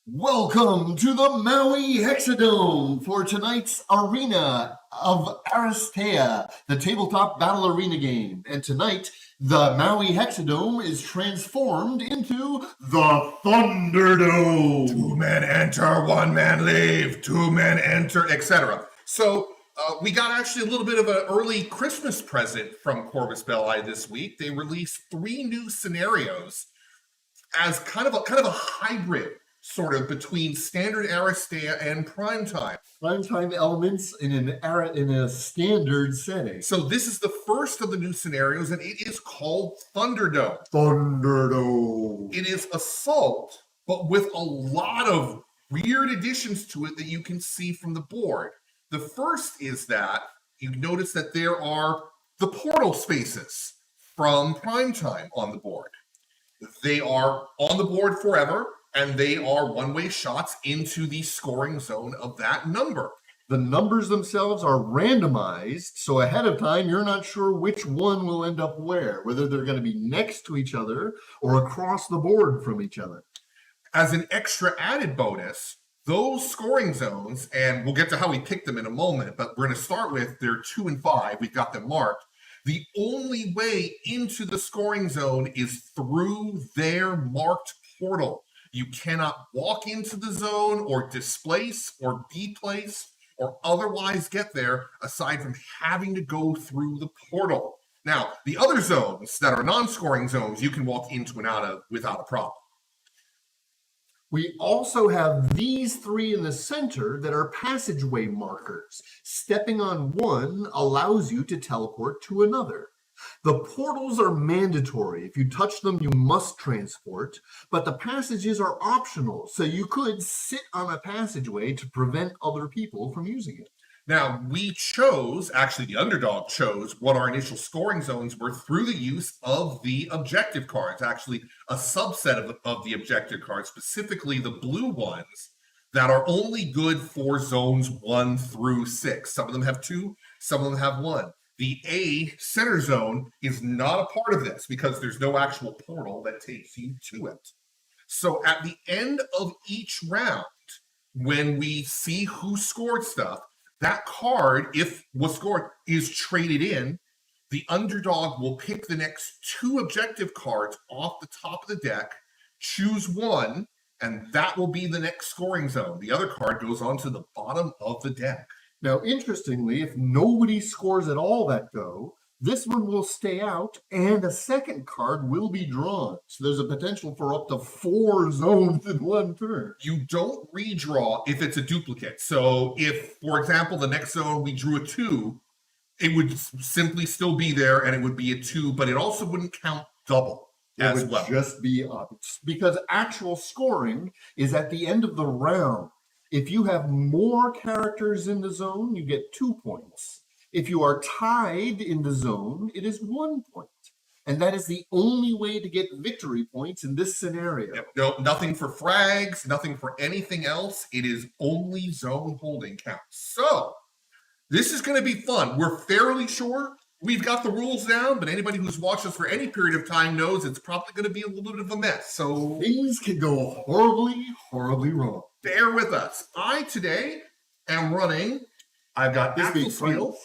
Welcome to the Maui Hexadome for tonight's Arena of Aristeia, the tabletop battle arena game. And tonight, the Maui Hexadome is transformed into the Thunderdome. 2 men enter, 1 man leave, 2 men enter, etc. So we got actually a little bit of an early Christmas present from Corvus Belli this week. They released 3 new scenarios as kind of a hybrid, sort of between standard Aristeia and primetime. Primetime elements in a standard setting. So this is the first of the new scenarios, and it is called Thunderdome. Thunderdome. It is Assault, but with a lot of weird additions to it that you can see from the board. The first is that you notice that there are the portal spaces from primetime on the board. They are on the board forever, and they are one-way shots into the scoring zone of that number. The numbers themselves are randomized, so ahead of time, you're not sure which one will end up where, whether they're going to be next to each other or across the board from each other. As an extra added bonus, those scoring zones, and we'll get to how we pick them in a moment, but we're going to start with they're 2 and 5. We've got them marked. The only way into the scoring zone is through their marked portal. You cannot walk into the zone or displace or deplace or otherwise get there aside from having to go through the portal. Now, the other zones that are non-scoring zones, you can walk into and out of without a problem. We also have these 3 in the center that are passageway markers. Stepping on one allows you to teleport to another. The portals are mandatory. If you touch them, you must transport, but the passages are optional, so you could sit on a passageway to prevent other people from using it. Now, we chose, actually the underdog chose, what our initial scoring zones were through the use of the objective cards, actually a subset of the objective cards, specifically the blue ones that are only good for zones 1 through 6. Some of them have 2, some of them have 1. The A center zone is not a part of this because there's no actual portal that takes you to it. So at the end of each round, when we see who scored stuff, that card, if was scored, is traded in. The underdog will pick the next 2 objective cards off the top of the deck, choose one, and that will be the next scoring zone. The other card goes onto the bottom of the deck. Now, interestingly, if nobody scores at all that go, this one will stay out and a second card will be drawn. So there's a potential for up to 4 zones in one turn. You don't redraw if it's a duplicate. So if, for example, the next zone we drew a 2, it would simply still be there and it would be a 2, but it also wouldn't count double as well. It would just be up. Because actual scoring is at the end of the round. If you have more characters in the zone, you get 2 points. If you are tied in the zone, it is 1 point. And that is the only way to get victory points in this scenario. Yep. No, nothing for frags, nothing for anything else. It is only zone holding counts. So this is going to be fun. We're fairly sure we've got the rules down, but anybody who's watched us for any period of time knows it's probably going to be a little bit of a mess. So things can go horribly, horribly wrong. Bear with us. I today am running. I've got Axel Steel,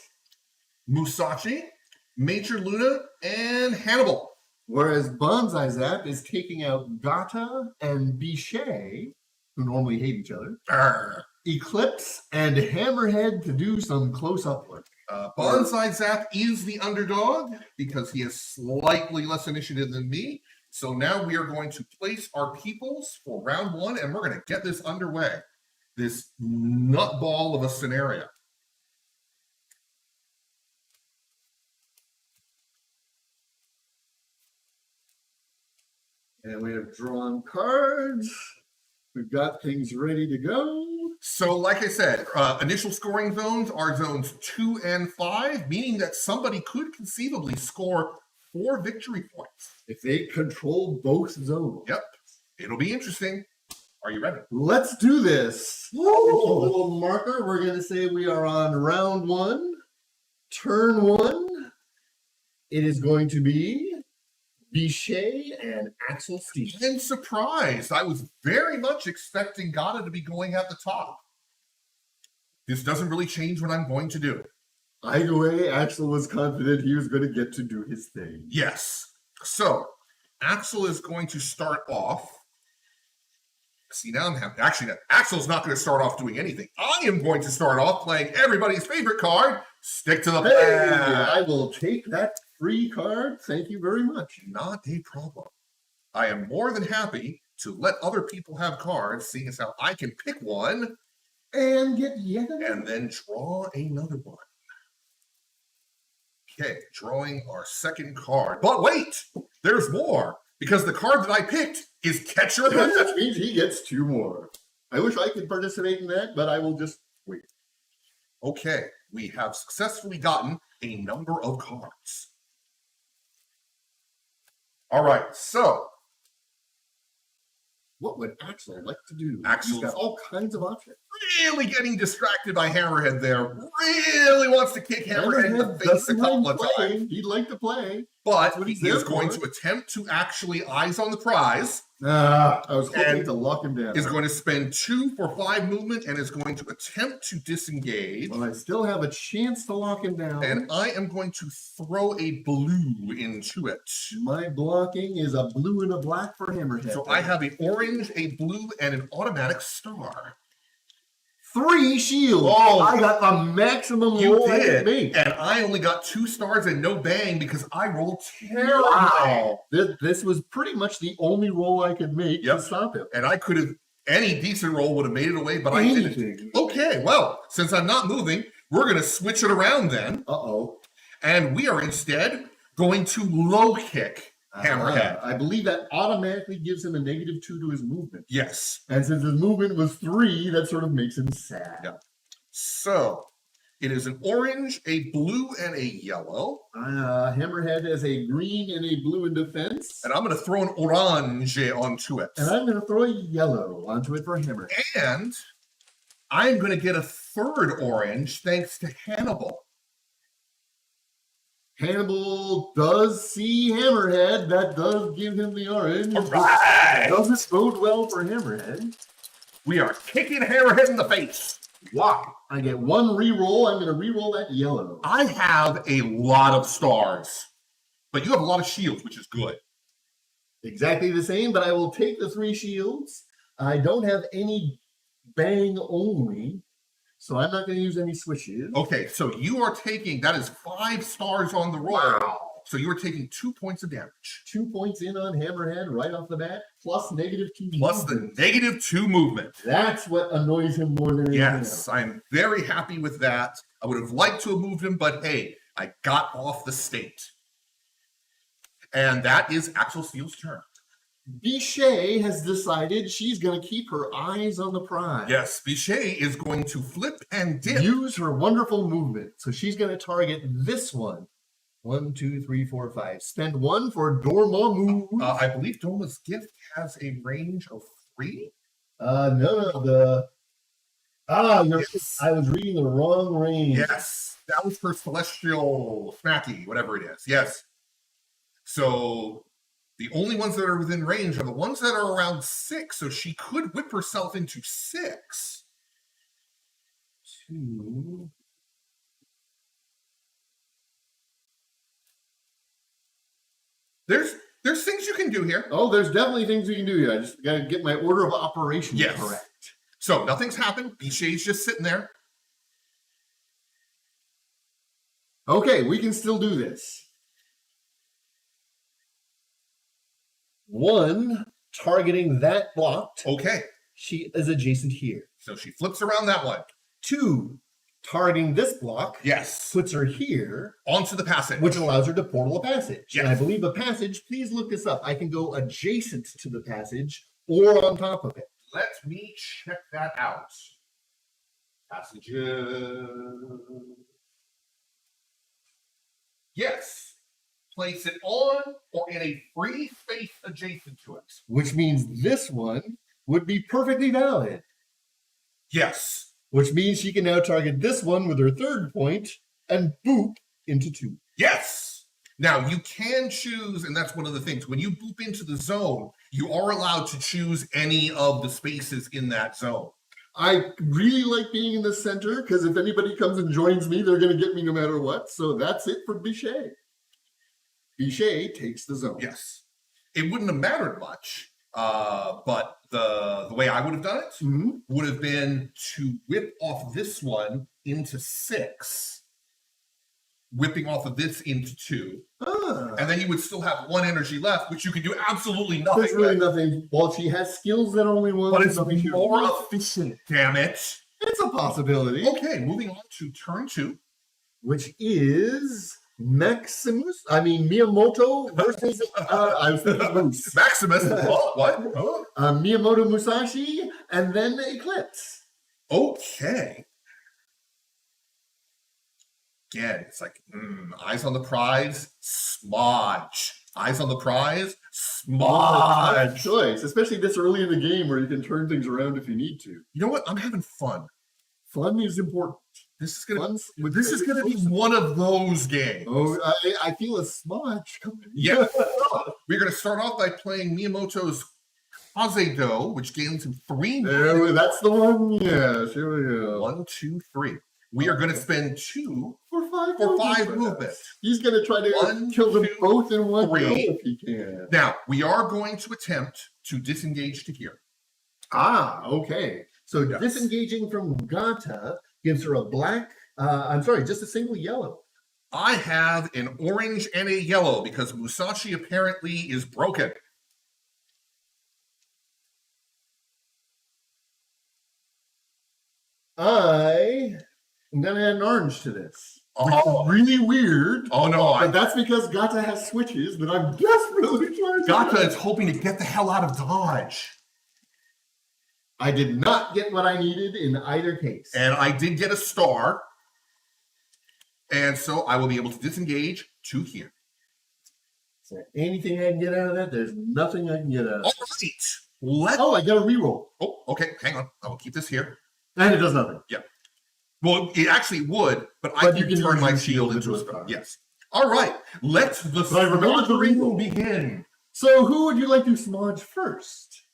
Musashi, Major Luna, and Hannibal. Whereas BanzaiZAP is taking out Gata and Bichet, who normally hate each other, Eclipse, and Hammerhead to do some close-up work. BanzaiZAP is the underdog because he has slightly less initiative than me. So now we are going to place our peoples for round 1, and we're going to get this underway. This nutball of a scenario. And we have drawn cards. We've got things ready to go. So like I said, initial scoring zones are zones 2 and 5, meaning that somebody could conceivably score 4 victory points. If they control both zones. Yep. It'll be interesting. Are you ready? Let's do this. A little marker. We're going to say we are on round 1, turn 1. It is going to be Bichet and Axel Steel. I'm surprised. I was very much expecting Gata to be going at the top. This doesn't really change what I'm going to do. Either way, Axel was confident he was going to get to do his thing. Yes. So, Axel is going to start off. See, now I'm happy. Actually, Axel's not going to start off doing anything. I am going to start off playing everybody's favorite card, Stick to the Plan. Hey, I will take that free card. Thank you very much. Not a problem. I am more than happy to let other people have cards, seeing as how I can pick one and get yet another. And then draw another one. Okay, drawing our second card. But wait, there's more, because the card that I picked is Catcher. That means he gets 2 more. I wish I could participate in that, but I will just wait. Okay, we have successfully gotten a number of cards. All right, so what would Axel like to do? Axel's He's got all kinds of options. Really getting distracted by Hammerhead there. Really wants to kick Hammerhead in the face a couple of times. He'd like to play. But he is going to attempt to actually eyes on the prize. I was hoping to lock him down. Is going to spend 2 for 5 movement and is going to attempt to disengage. Well, I still have a chance to lock him down. And I am going to throw a blue into it. My blocking is a blue and a black for Hammerhead. So I have an orange, a blue, and an automatic star. 3 shields. Oh, I got the maximum roll I could make. And I only got 2 stars and no bang because I rolled terrible. Wow. This was pretty much the only roll I could make to stop him. And I could have, any decent roll would have made it away, but I didn't. Okay, well, since I'm not moving, we're going to switch it around then. Uh-oh. And we are instead going to low kick Hammerhead. I believe that automatically gives him a -2 to his movement. Yes. And since his movement was 3, that sort of makes him sad. Yeah. So, it is an orange, a blue, and a yellow. Hammerhead has a green and a blue in defense. And I'm going to throw an orange onto it. And I'm going to throw a yellow onto it for Hammerhead. And I'm going to get a 3rd orange thanks to Hannibal. Hannibal does see Hammerhead. That does give him the orange. All right. Doesn't bode well for Hammerhead. We are kicking Hammerhead in the face. Wow. I get 1 reroll. I'm going to reroll that yellow. I have a lot of stars, but you have a lot of shields, which is good. Exactly the same, but I will take the 3 shields. I don't have any bang only. So I'm not going to use any switches. Okay, so you are taking, that is 5 stars on the roll. Wow. So you are taking 2 points of damage. 2 points in on Hammerhead right off the bat, plus -2 Plus movement. the -2 movement. That's what annoys him more than anything else. Yes, I'm very happy with that. I would have liked to have moved him, but hey, I got off the state. And that is Axel Steele's turn. Bichet has decided she's going to keep her eyes on the prize. Yes, Bichet is going to flip and dip. Use her wonderful movement. So she's going to target this one. 1, 2, 3, 4, 5. Spend 1 for Dormammu. I believe Doma's gift has a range of 3. No. Yes. I was reading the wrong range. Yes, that was her celestial smacky, whatever it is. Yes. So the only ones that are within range are the ones that are around 6, so she could whip herself into 6. 2. There's things you can do here. Oh, there's definitely things we can do here. I just got to get my order of operations correct. So nothing's happened. Bichet's just sitting there. Okay, we can still do this. 1, targeting that blocked. Okay. She is adjacent here. So she flips around that one. 2, targeting this block. Yes. Puts her here. Onto the passage. Which allows her to portal a passage. Yes. And I believe a passage, please look this up. I can go adjacent to the passage or on top of it. Let me check that out. Passages. Yes. Place it on or in a free space adjacent to it. Which means this one would be perfectly valid. Yes. Which means she can now target this one with her 3rd point and boop into 2. Yes. Now, you can choose, and that's one of the things, when you boop into the zone, you are allowed to choose any of the spaces in that zone. I really like being in the center because if anybody comes and joins me, they're going to get me no matter what. So that's it for Bichet. Bichet takes the zone. Yes. It wouldn't have mattered much, but the way I would have done it would have been to whip off this one into 6, whipping off of this into 2, and then you would still have 1 energy left, which you can do absolutely nothing with. There's really nothing. Well, she has skills that only one. But it's more efficient, damn it. It's a possibility. Okay, moving on to turn 2. Which is Miyamoto versus, I was thinking Moose. Maximus, what? Miyamoto Musashi, and then Eclipse. Okay. Again, it's like, eyes on the prize, smudge. Eyes on the prize, smudge. Choice, especially this early in the game where you can turn things around if you need to. You know what? I'm having fun. Fun is important. This is gonna be one of those games. Oh, I feel a smudge coming. Yeah. We're gonna start off by playing Miyamoto's Kaze-Do, which gains him 3 movements. That's the one. Yes, here we go. 1, 2, 3. We are going to spend 2 for 5 movements. He's going to try to kill them both in one go if he can. Now, we are going to attempt to disengage to here. Okay. So disengaging from Gata gives her a black, just a single yellow. I have an orange and a yellow because Musashi apparently is broken. I'm going to add an orange to this. Which is really weird. Oh, no. But that's because Gata has switches that I'm desperately trying to Gata is hoping to get the hell out of Dodge. I did not get what I needed in either case. And I did get a star. And so I will be able to disengage to here. Is there anything I can get out of that? There's nothing I can get out of it. All right. I got a reroll. Oh, okay. Hang on. I will keep this here. And it does nothing. Yeah. Well, it actually would, but I can turn my shield into a star. Yes. All right. Let the reroll begin. So who would you like to smudge first?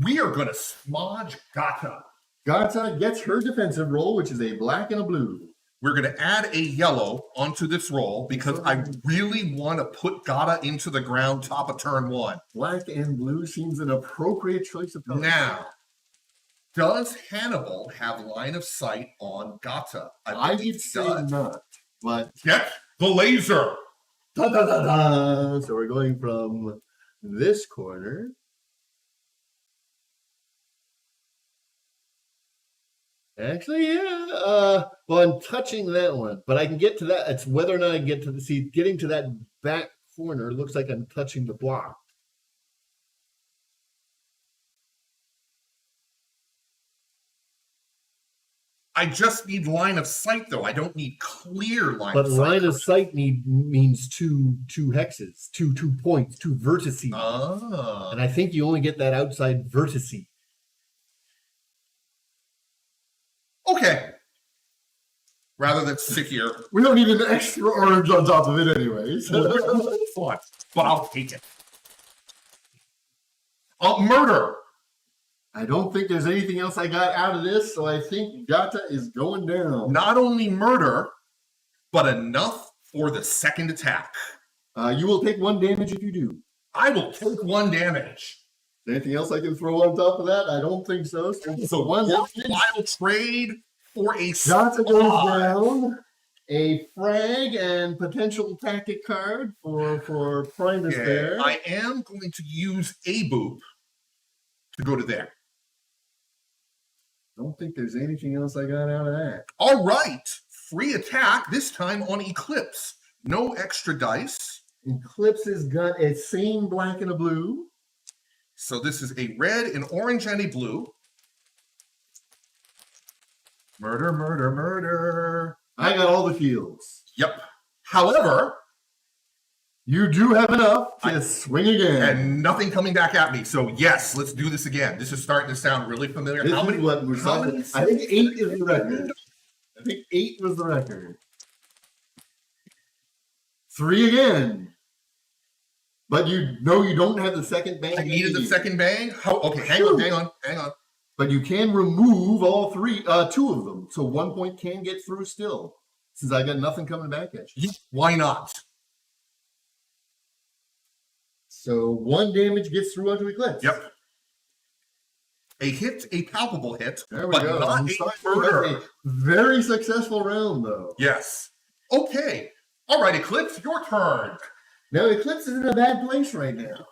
We are going to smudge Gata. Gata gets her defensive roll, which is a black and a blue. We're going to add a yellow onto this roll because I really want to put Gata into the ground top of turn 1. Black and blue seems an appropriate choice of color. Now, does Hannibal have line of sight on Gata? I would say not, but... Get the laser! Da, da, da, da. So we're going from this corner. Actually, yeah. Well, I'm touching that one, but I can get to that. It's whether or not I get to getting to that back corner looks like I'm touching the block. I just need line of sight, though. I don't need clear line of sight. But line of sight means two hexes, two points, 2 vertices. And I think you only get that outside vertice. Okay. Rather than sit here. We don't need an extra orange on top of it anyways. But I'll take it. Murder. I don't think there's anything else I got out of this, so I think Gata is going down. Not only murder, but enough for the second attack. You will take 1 damage if you do. I will take 1 damage. Anything else I can throw on top of that? I don't think so. So one wild trade for a Gata goes down. A frag and potential tactic card for Primus there. I am going to use a boop to go to there. Don't think there's anything else I got out of that. All right. Free attack, this time on Eclipse. No extra dice. Eclipse has got a same black and a blue. So this is a red, an orange, and a blue. Murder, murder, murder. I got all the fields. Yep. However, you do have enough to swing again. And nothing coming back at me. So yes, let's do this again. This is starting to sound really familiar. This is what Musashi, I think 8 is the record. I think 8 was the record. 3 again. But you know you don't have the second bang. I needed the second bang? How? Okay, hang on. But you can remove all 2 of them. So 1 point can get through still. Since I got nothing coming back at you. Why not? So 1 damage gets through onto Eclipse. Yep. A hit, a palpable hit, there we but go. not a murder. A very successful round, though. Yes. Okay. All right, Eclipse, your turn. Now, Eclipse is in a bad place right now.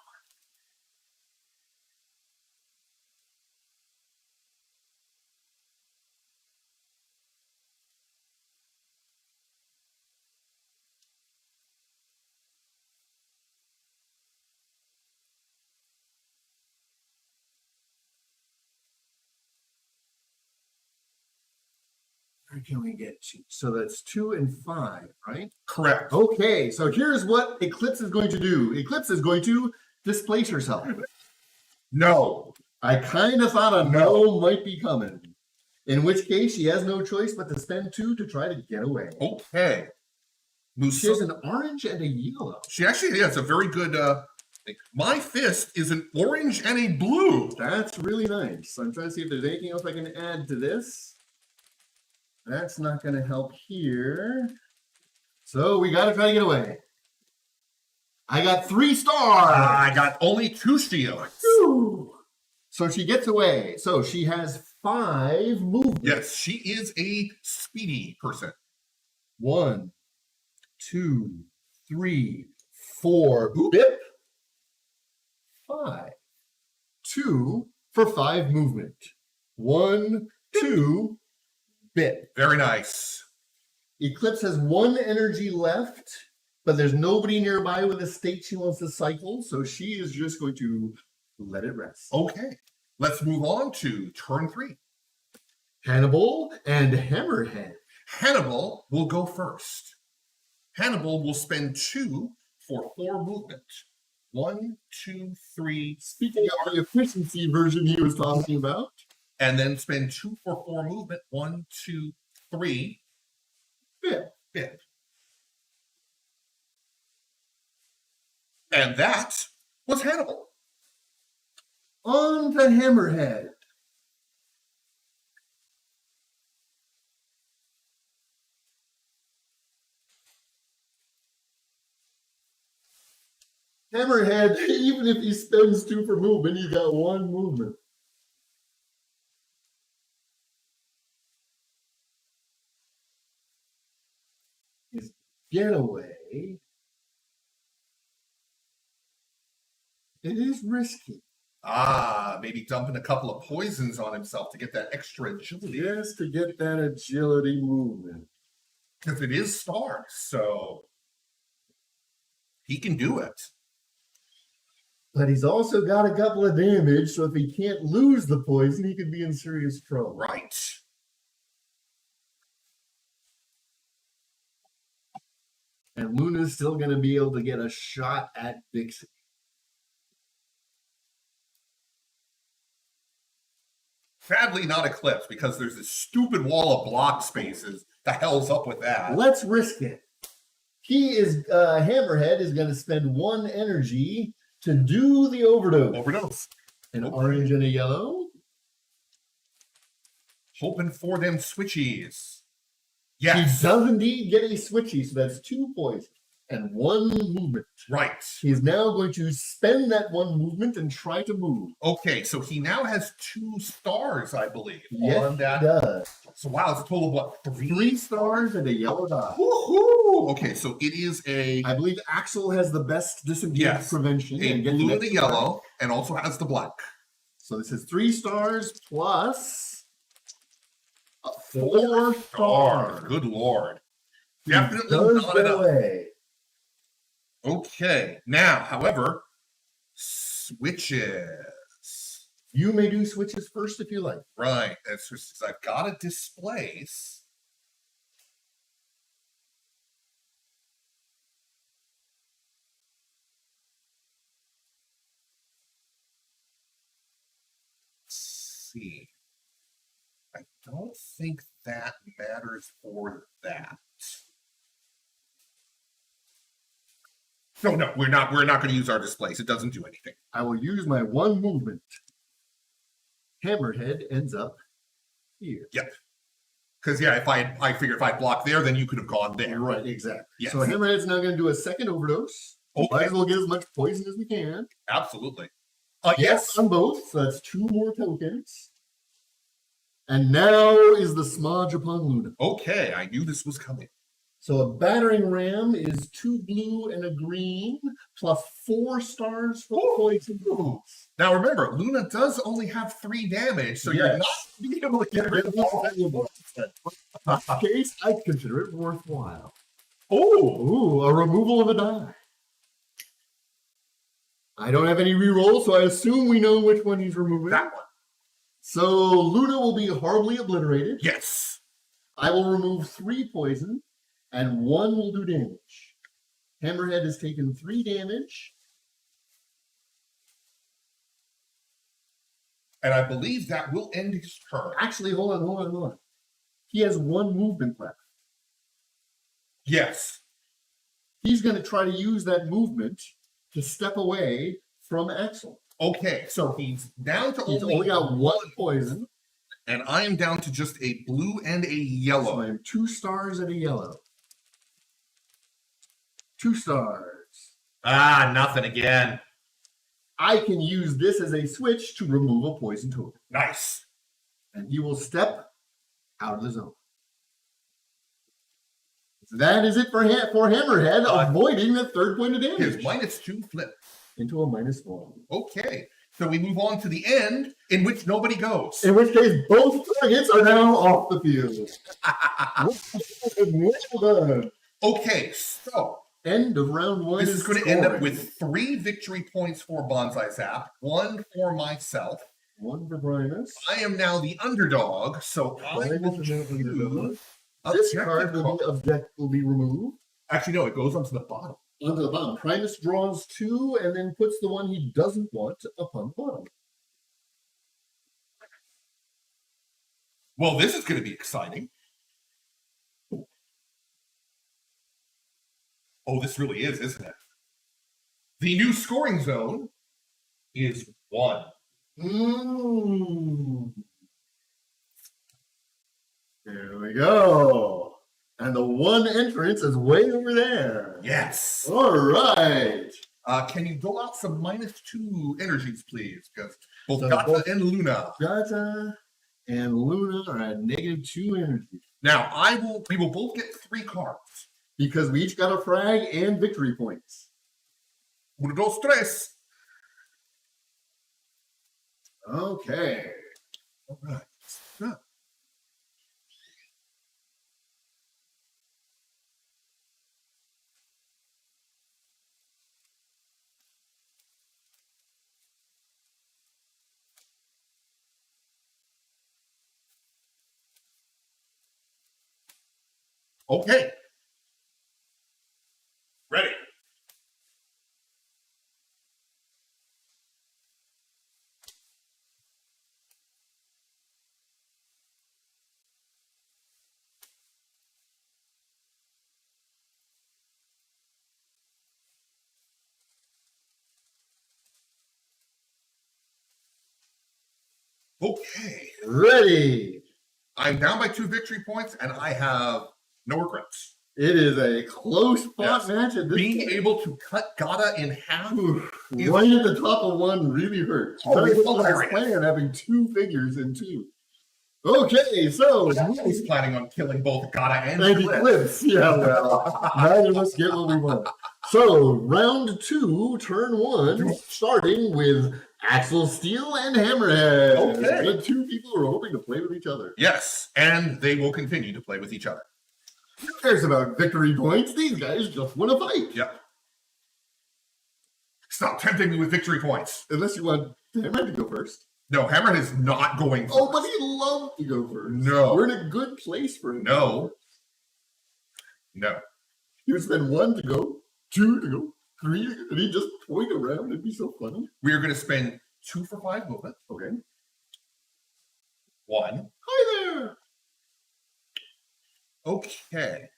Where can we get to? So that's 2 and 5, right? Correct. Okay, so here's what Eclipse is going to do. Eclipse is going to displace herself. No. I kind of thought a no might be coming. In which case, she has no choice but to spend 2 to try to get away. Okay. She has an orange and a yellow. She actually has a very good... my fist is an orange and a blue. That's really nice. I'm trying to see if there's anything else I can add to this. That's not going to help here. So we got to try to get away. I got 3 stars. I got only 2 shields. Whew. So she gets away. So she has 5 movements. Yes, she is a speedy person. 1, 2, 3, 4. Bip. 5. 2 for 5 movement. 1, 2. Bit. Very nice. Eclipse has 1 energy left, but there's nobody nearby with a state she wants to cycle, so she is just going to let it rest. Okay. Let's move on to turn 3. Hannibal and Hammerhead. Hannibal will go first. Hannibal will spend 2 for 4 movement. 1, 2, 3. Speaking of the efficiency version he was talking about. And then spend 2 for 4 movement. 1, 2, 3. Bip. And that was Hannibal. On to Hammerhead. Hammerhead, even if he spends 2 for movement, he got 1 movement. His getaway. It is risky. Maybe dumping a couple of poisons on himself to get that extra agility. Just to get that agility movement. Because it is stars, so he can do it. But he's also got a couple of damage, so if he can't lose the poison, he could be in serious trouble. Right. And Luna's still going to be able to get a shot at Dixie. Sadly, not Eclipse, because there's this stupid wall of block spaces. The hell's up with that? Let's risk it. Hammerhead is going to spend 1 energy to do the overdose. An orange and a yellow. Hoping for them switchies. Yes. He does indeed get a switchy, so that's 2 poison and 1 movement. Right. He's now going to spend that 1 movement and try to move. Okay, so he now has 2 stars, I believe. Yes, on that. He does. So wow, it's a total of what? 3 stars and a yellow dot. Woohoo! Okay, so it is I believe Axel has the best disengage prevention. A blue and a yellow, and also has the black. So this is 3 stars plus 4 stars. Good lord. Definitely not enough. Okay, now, however, switches. You may do switches first if you like. Right, that's just I've got to displace. Let's see. I don't think that matters for that. No, we're not going to use our displace. It doesn't do anything. I will use my one movement. Hammerhead ends up here. Yep. Because I figure if I block there, then you could have gone there. Right, exactly. Yes. So Hammerhead's now going to do a second overdose. Okay. Might as well get as much poison as we can. Absolutely. Yes, on both. So that's 2 more tokens. And now is the smudge upon Luna. Okay, I knew this was coming. So a battering ram is 2 blue and a green, plus 4 stars for the poison. Now remember, Luna does only have 3 damage, so you're not being able to get rid of all that. In this case, I consider it worthwhile. Oh, a removal of a die. I don't have any rerolls, so I assume we know which one he's removing. that one. So Luna will be horribly obliterated. Yes. I will remove 3 poison, and 1 will do damage. Hammerhead has taken 3 damage. And I believe that will end his turn. Actually, hold on. He has 1 movement left. Yes. He's going to try to use that movement to step away from Axel. Okay, so he's down to He's only got 1 poison. And I am down to just a blue and a So yellow. I have 2 stars and a yellow. 2 stars. Nothing again. I can use this as a switch to remove a poison token. Nice. And he will step out of the zone. That is it for Hammerhead, avoiding the 3rd point of damage. His -2 flip. Into a -1. Okay, so we move on to the end, in which nobody goes. In which case, both targets are now off the field. Well done. Okay, so End of round 1. this is going to end up with 3 victory points for BanzaiZAP, 1 for myself. 1 for Primus. I am now the underdog, so I will choose. This card will be removed. Actually, no, it goes onto the bottom. Onto the bottom. Primus draws 2 and then puts the one he doesn't want upon the bottom. Well, this is going to be exciting. Oh, this really is, isn't it? The new scoring zone is 1. There we go. And the 1 entrance is way over there. Yes. All right. Can you dole out some -2 energies, please? Because both So Gata both- and Luna. Gata and Luna are at -2 energy. Now, we will both get 3 cards. Because we each got a frag and victory points. 1, 2, 3. Okay. All right. So, okay. Ready. Okay. Ready. I'm down by 2 victory points, and I have no regrets. It is a close fought Yes. match at this Being point. able to cut Gata in half. Right at the top of 1 really hurts. Oh, Very it's well as hilarious. planned having 2 figures in 2. Okay, so I was planning on killing both Gata and and Cliff. Eclipse. Yeah, well, neither of us get what we want. So round 2, turn 1, starting with Axel Steel and Hammerhead. Okay. The 2 people who are hoping to play with each other. Yes, and they will continue to play with each other. Who cares about victory points? These guys just want to fight. Yep. Stop tempting me with victory points. Unless you want Hammerhead to go first. No, Hammerhead is not going Oh, first. but he'd love to go first. No. We're in a good place for him. No. No. He would spend 1 to go, 2 to go, 3 to go, and he'd just point around. It'd be so funny. We are going to spend 2 for 5 movement. Okay. 1. Hi there. Okay.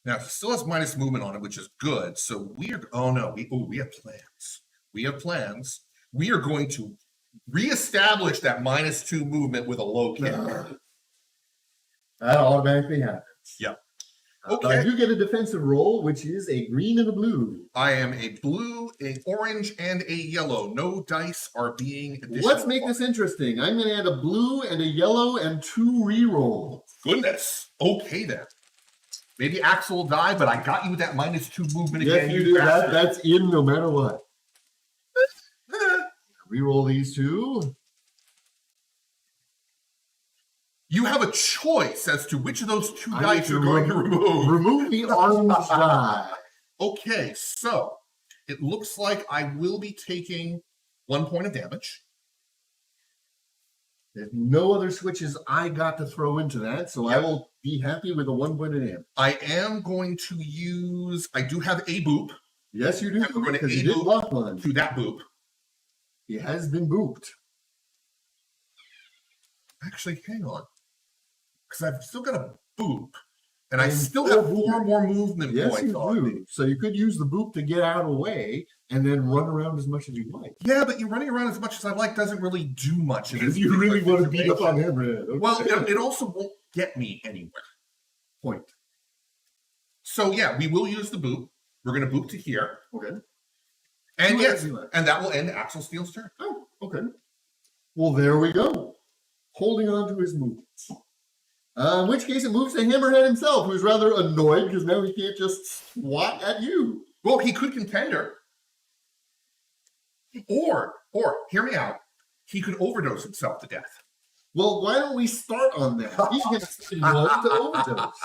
Now, he still has minus movement on it, which is good. So we are, oh no, we have plans. We have plans. We are going to reestablish that -2 movement with a low kick. That automatically happens. Yeah. But Okay. I do get a defensive roll, which is a green and a blue. I am a blue, an orange, and a yellow. No dice are being additional. Let's make this interesting. I'm going to add a blue and a yellow and 2 re-rolls. Goodness. Okay, then. Maybe Axel will die, but I got you with that -2 movement again. Yes, you do. That's in no matter what. Re-roll these 2. You have a choice as to which of those 2 dice you're going to remove. Remove the orange die. Okay, so it looks like I will be taking 1 point of damage. There's no other switches I got to throw into that, so I will be happy with a 1 point of damage. I am going to use, I do have a boop. Yes, you do, And we're going to because you did block one. to that boop. He has been booped. Actually, hang on. Because I've still got a boop. And I And still still have 4 more movement Yes, points you on me. do. So you could use the boop to get out of the way and then run around as much as you like. Yeah, but you running around as much as I like doesn't really do much. in If this you really particular want to beat up on situation. Hammerhead. Okay. Well, it also won't get me anywhere. Point. So yeah, we will use the boop. We're going to boop to here. Okay. And Do yes, whatever you like. and that will end Axel Steele's turn. Oh, okay. Well, there we go. Holding on to his movements. In which case, it moves to Hammerhead himself, who's rather annoyed because now he can't just swat at you. Well, he could contender. Or, hear me out. He could overdose himself to death. Well, why don't we start on that? He's going to one to overdose.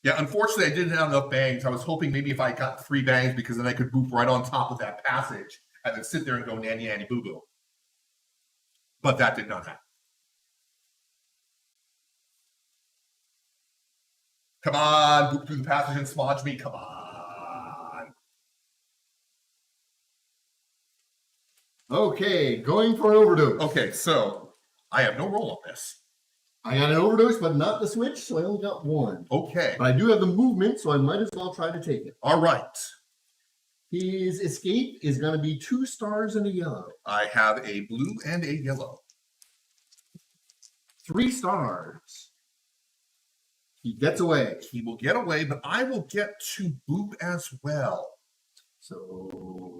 Yeah, unfortunately, I didn't have enough bangs. I was hoping maybe if I got 3 bangs, because then I could boop right on top of that passage and then sit there and go nanny nanny boo boo. But that did not happen. Come on, boop through the passage and smodge me. Come on. Okay, going for an overdose. Okay, so I have no roll on this. I got an overdose, but not the switch, so I only got 1. Okay. But I do have the movement, so I might as well try to take it. All right. His escape is going to be 2 stars and a yellow. I have a blue and a yellow. 3 stars. He gets away. He will get away, but I will get to boop as well. So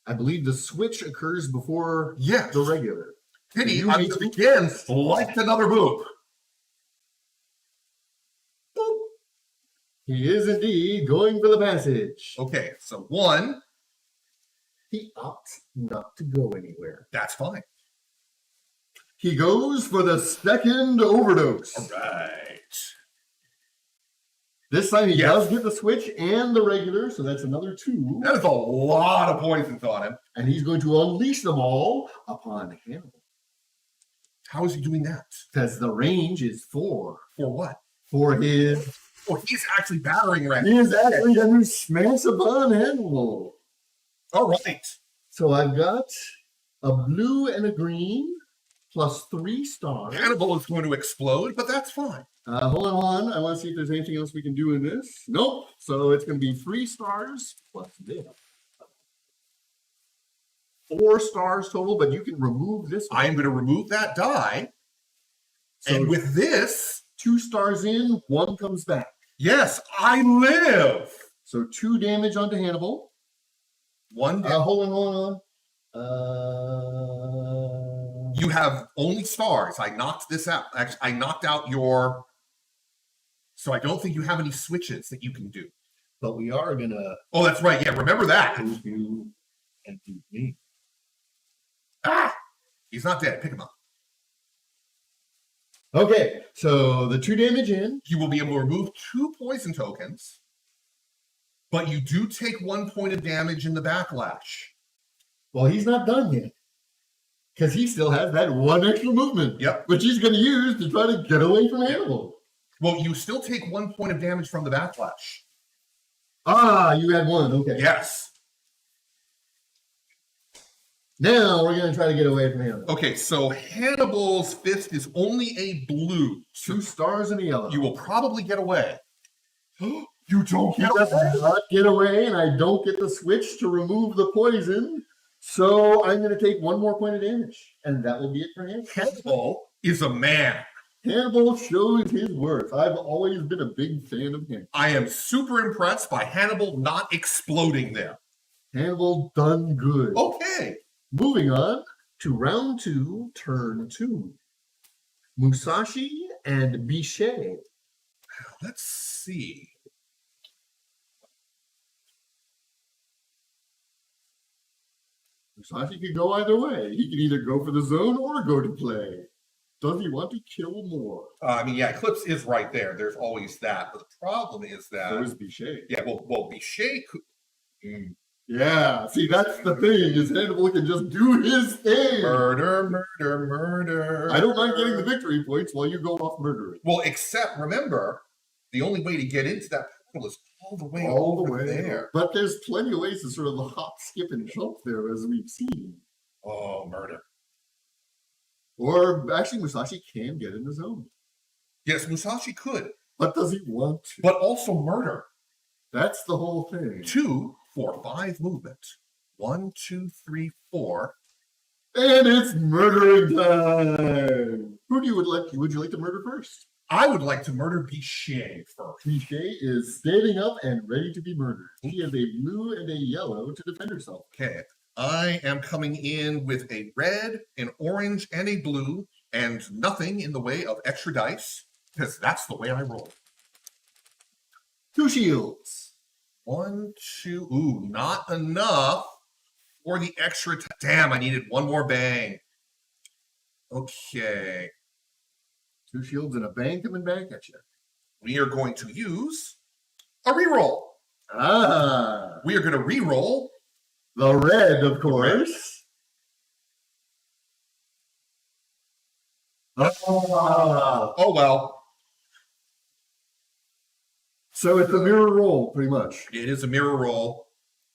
I believe the switch occurs before Yes. the regular. Pity, You I need just to- again liked another boop. Boop. He is indeed going for the passage. Okay, so 1, He opts not to go anywhere. that's fine. He goes for the second overdose. All right. This time he Yes. does get the switch and the regular, so that's another 2. That is a lot of poisons on him. And he's going to unleash them all upon Hannibal. How is he doing that? Because the range is 4 For what? for his. Oh, he's actually battering ram. He is actually going to smash upon Hannibal. All right. So I've got a blue and a green plus 3 stars. Hannibal is going to explode, but that's fine. Hold on. I want to see if there's anything else we can do in this. Nope. So it's going to be 3 stars plus this. 4 stars total, but you can remove this one. I am going to remove that die. So And with this, 2 stars in, 1 comes back. yes, I live. So 2 damage onto Hannibal. 1 down. Hold on. You have only stars. I knocked this out. Actually, I knocked out your. So I don't think you have any switches that you can do. But we are going to Oh, that's right. Yeah, remember that. move you and do me. Ah, he's not dead. Pick him up. Okay, so the 2 damage in. You will be able to remove 2 poison tokens, but you do take 1 point of damage in the backlash. Well, he's not done yet. Because he still has that 1 extra movement. Yep. Which he's going to use to try to get away from Hannibal. Well, you still take 1 point of damage from the backlash. Ah, you had 1. Okay. Yes. Now we're going to try to get away from him. Okay, so Hannibal's fist is only a blue. 2 stars and a yellow. You will probably get away. You don't He get does away. not get away, and I don't get the switch to remove the poison. So I'm going to take 1 more point of damage, and that will be it for him. Hannibal is a man. Hannibal shows his worth. I've always been a big fan of him. I am super impressed by Hannibal not exploding there. Hannibal done good. Okay. Moving on to round 2, turn 2. Musashi and Bichet. Let's see. Musashi could go either way. He can either go for the zone or go to play. Does he want to kill more? I mean, yeah, Eclipse is right there. There's always that. But the problem is that... So is Bichet. Yeah, well Bichet could... Yeah, see, that's the thing, is Hannibal can just do his thing. Murder, murder, murder. I don't mind getting the victory points while you go off murdering. Well, except, remember, the only way to get into that portal is all the way over there. But there's plenty of ways to sort of hop, skip, and jump there, as we've seen. Oh, murder. Or, actually, Musashi can get in the zone. Yes, Musashi could. But does he want to? But also murder. That's the whole thing. 2, 4, 5 movement. 1, 2, 3, 4. And it's murdering time! Who do you would you like to murder first? I would like to murder Bichet first. Bichet is standing up and ready to be murdered. He has a blue and a yellow to defend herself. Okay. I am coming in with a red, an orange, and a blue, and nothing in the way of extra dice, because that's the way I roll. 2 shields. 1, 2, ooh, not enough for the extra. Damn, I needed 1 more bang. Okay. 2 shields and a bang coming back at you. We are going to use a reroll. Ah. We are going to reroll The red, of course. Oh, well. So it's a mirror roll, pretty much. It is a mirror roll.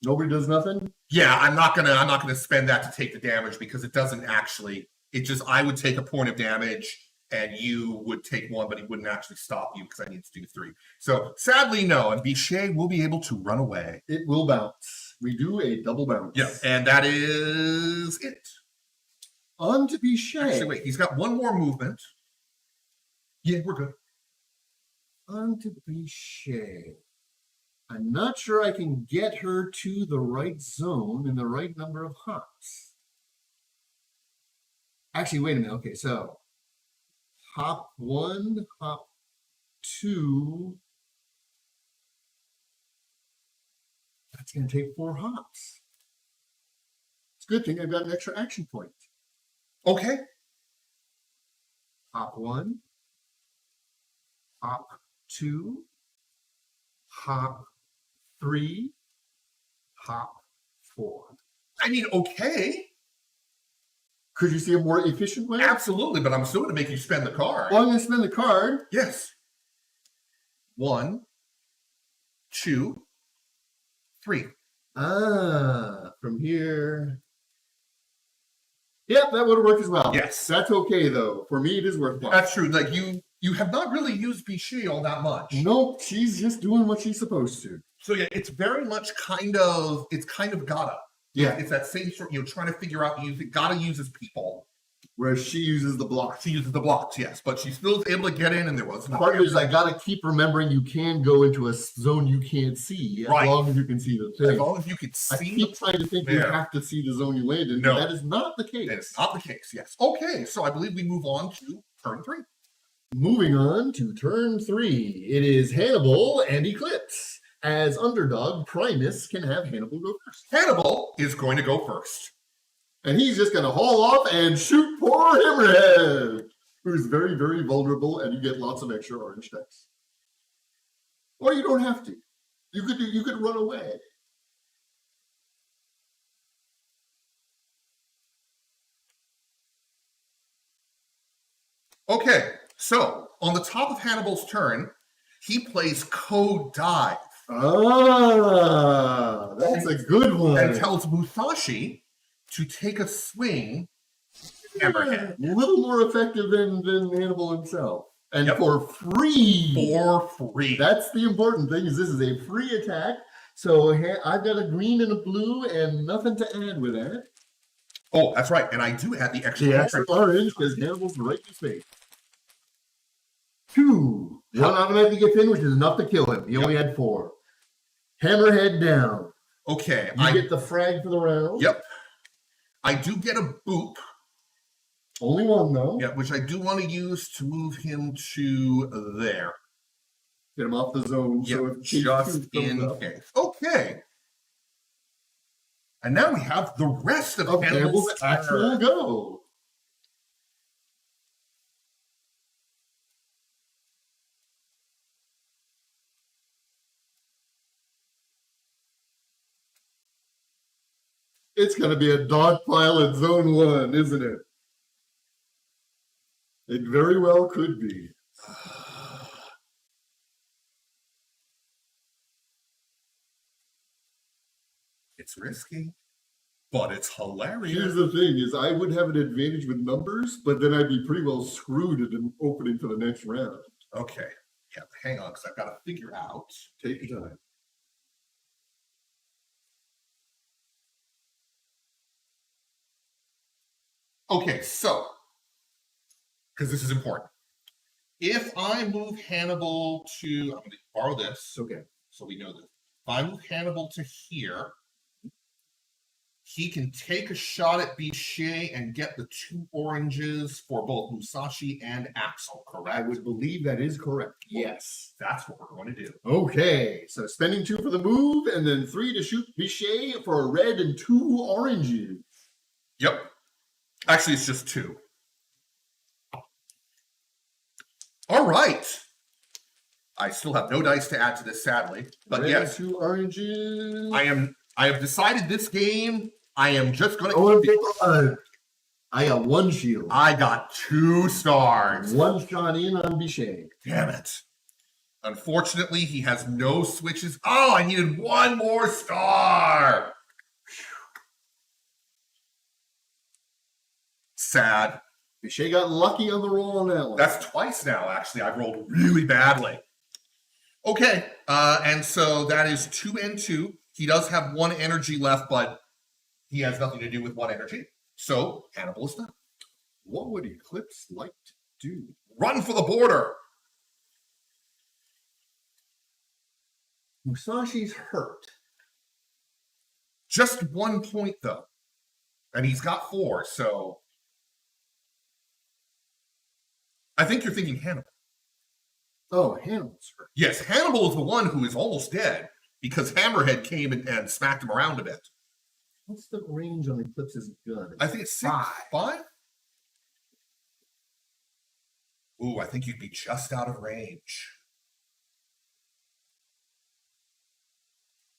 Nobody does nothing? Yeah, I'm not gonna spend that to take the damage because it doesn't actually. It just I would take a point of damage and you would take 1, but he wouldn't actually stop you because I need to do 3. So sadly, no. And Bichet will be able to run away. It will bounce. We do a double bounce. Yeah, and that is it. On to Bichet. Actually, wait, he's got 1 more movement. Yeah, we're good. On to Bichet. I'm not sure I can get her to the right zone in the right number of hops. Actually, wait a minute. Okay, so hop 1, hop 2. That's going to take 4 hops. It's a good thing I've got an extra action point. Okay. Hop 1, hop 2, hop 3, hop 4. I mean, okay. Could you see a more efficient way? Absolutely, but I'm still going to make you spend the card. Well, I'm going to spend the card. Yes. 1, 2, 3. Ah, from here. Yep, that would have worked as well. Yes. That's okay, though. For me, it is worthwhile. That's true. Like you have not really used Bichet all that much. Nope, she's just doing what she's supposed to. So yeah, it's very much kind of gotta. Yeah. It's that same sort, trying to figure out gotta uses people. Whereas she uses the blocks. She uses the blocks, yes, but she still is able to get in, and there was The part is I gotta keep remembering you can go into a zone you can't see as Right. long as you can see the thing. as long as you can I see. keep trying to think you there. have to see the zone you land in, No. but that is not the case. That is not the case. Yes. Okay, so I believe we move on to turn 3. Moving on to turn 3. It is Hannibal and Eclipse. As underdog, Primus can have Hannibal go first. Hannibal is going to go first. And he's just going to haul off and shoot poor Hammerhead, who's very, very vulnerable, and you get lots of extra orange dice. Or you don't have to. You could run away. Okay, so on the top of Hannibal's turn, he plays Code Dive. Ah, that's a good one. And tells Musashi to take a swing. Hammerhead. A little more effective than Hannibal himself. And for free. For free. That's the important thing, is this is a free attack. So I've got a green and a blue and nothing to add with that. Oh, that's right. And I do add the extra orange because Hannibal's right in space. 2. One automatically gets in, which is enough to kill him. He only had 4. Hammerhead down. Okay. You get the frag for the round. Yep. I do get a boop. Only one, though. Yeah, which I do want to use to move him to there. Get him off the zone. Yep, So just in case. Okay. And now we have the rest of Hannibal's actual go. It's going to be a dog pile at zone 1, isn't it? It very well could be. It's risky, but it's hilarious. Here's the thing, is I would have an advantage with numbers, but then I'd be pretty well screwed at an opening for the next round. Okay. Yeah, hang on, because I've got to figure out. Take your time. Okay, so, because this is important. If I move Hannibal to, I'm going to borrow this. Okay. So we know this. If I move Hannibal to here, he can take a shot at Bichet and get the 2 oranges for both Musashi and Axel, correct? I would believe that is correct. Yes. That's what we're going to do. Okay, so spending 2 for the move, and then 3 to shoot Bichet for a red and 2 oranges. Yep. Actually, it's just 2. All right. I still have no dice to add to this, sadly. But red yes. 2 oranges. I have decided this game, I am just going to... I got 1 shield. I got 2 stars. 1 shot in on Bichet. Damn it. Unfortunately, he has no switches. Oh, I needed 1 more star. Sad. Bichet got lucky on the roll on that one. That's twice now, actually. I've rolled really badly. Okay, and so that is 2 and 2. He does have 1 energy left, but he has nothing to do with 1 energy. So Hannibal is done. What would Eclipse like to do? Run for the border. Musashi's hurt. Just 1 point, though. And he's got 4, so... I think you're thinking Hannibal. Oh, Hannibal's hurt. Yes, Hannibal is the one who is almost dead because Hammerhead came and smacked him around a bit. What's the range on Eclipse's gun? I think it's 6. 5? Ooh, I think you'd be just out of range.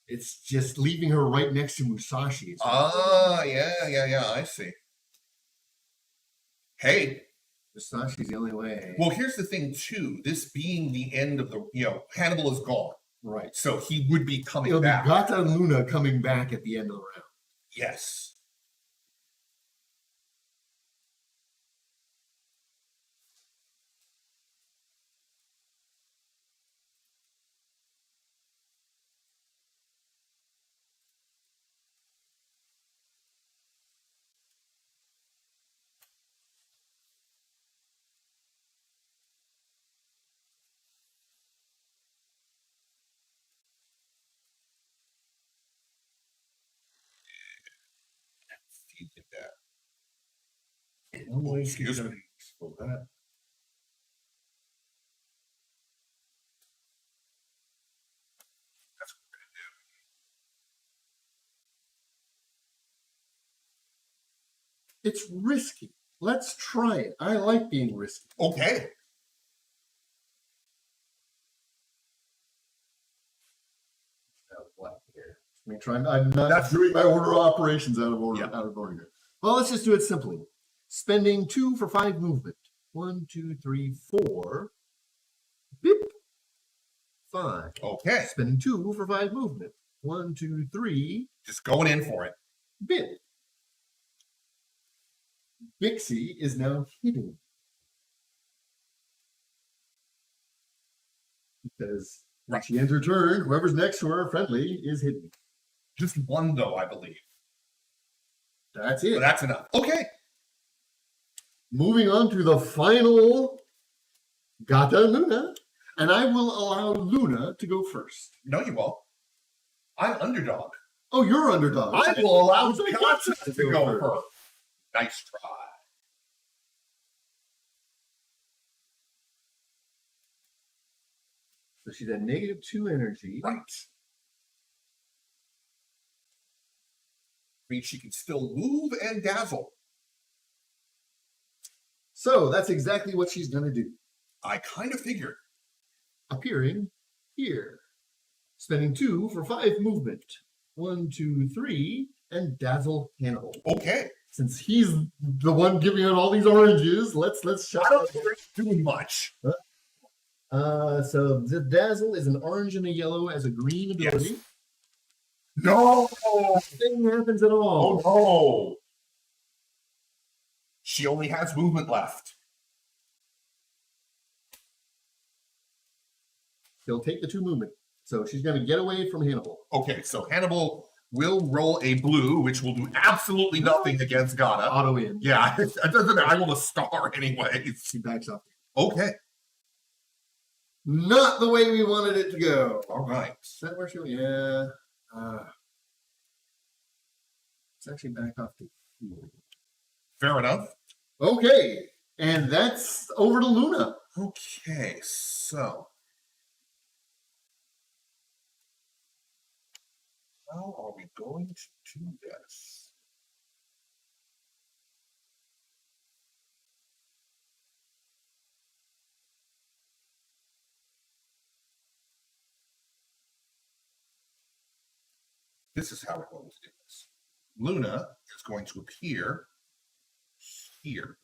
It's just leaving her right next to Musashi. Yeah, I see. Hey. Musashi's the only way. Well, here's the thing, too. This being the end of the, Hannibal is gone. Right. So he would be coming back. Gata and Luna coming back at the end of the round. Yes. He did that. Excuse me. For that. That's what we're going to do. It's risky. Let's try it. I like being risky. Okay. I'm not doing my order of operations out of order. Yeah. Out of order here. Well, let's just do it simply. Spending 2 for 5 movement. 1, 2, 3, 4. Beep. 5. Okay. Spending 2 for 5 movement. 1, 2, 3. Just going in for it. Bip. Bixie is now hidden. Because when she ends her turn, whoever's next to her, friendly, is hidden. Just one, though, I believe. That's it. But that's enough. Okay. Moving on to the final Gata Luna. And I will allow Luna to go first. No, you won't. I'm underdog. Oh, you're underdog. I will allow So Gata to go first. first. Nice try. So she's at -2 energy. Right. Means she can still move and dazzle. So that's exactly what she's going to do. I kind of figured. Appearing here. Spending 2 for 5 movement. 1, 2, 3, and dazzle Hannibal. Okay. Since he's the one giving out all these oranges, let's shut I don't think it's doing much. So the dazzle is an orange and a yellow as a green ability. Yes. No! Nothing happens at all. Oh no! She only has movement left. He'll take the 2 movement. So she's going to get away from Hannibal. Okay, so Hannibal will roll a blue, which will do absolutely nothing against Gata. Auto in. Yeah, it doesn't matter. I roll a star anyways. She backs up. Okay. Not the way we wanted it to go. All right. Is that where she went? Yeah. Let's actually back off to here. Fair enough. Okay. And that's over to Luna. Okay, so how are we going to do this? This is how we're going to do this. Luna is going to appear here.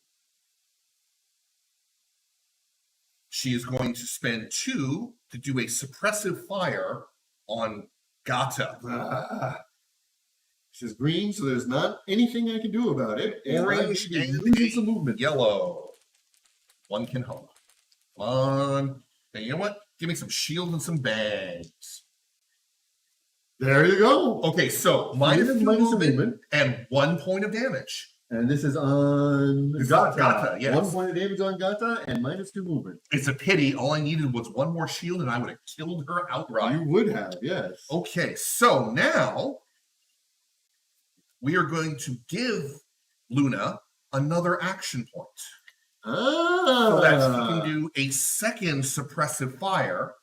She is going to spend 2 to do a suppressive fire on Gata. She's green, so there's not anything I can do about it. Orange and and losing some movement. yellow. One can hope. Come on. Hey, you know what? Give me some shield and some bags. There you go. Okay, so minus Minus 2 some movement movement. and 1 point of damage. And this is on This is Gata. on Gata, yes. 1 point of damage on Gata and -2 movement. It's a pity. All I needed was 1 more shield and I would have killed her outright. You would have, yes. Okay, so now we are going to give Luna another action point. So that she can do a second suppressive fire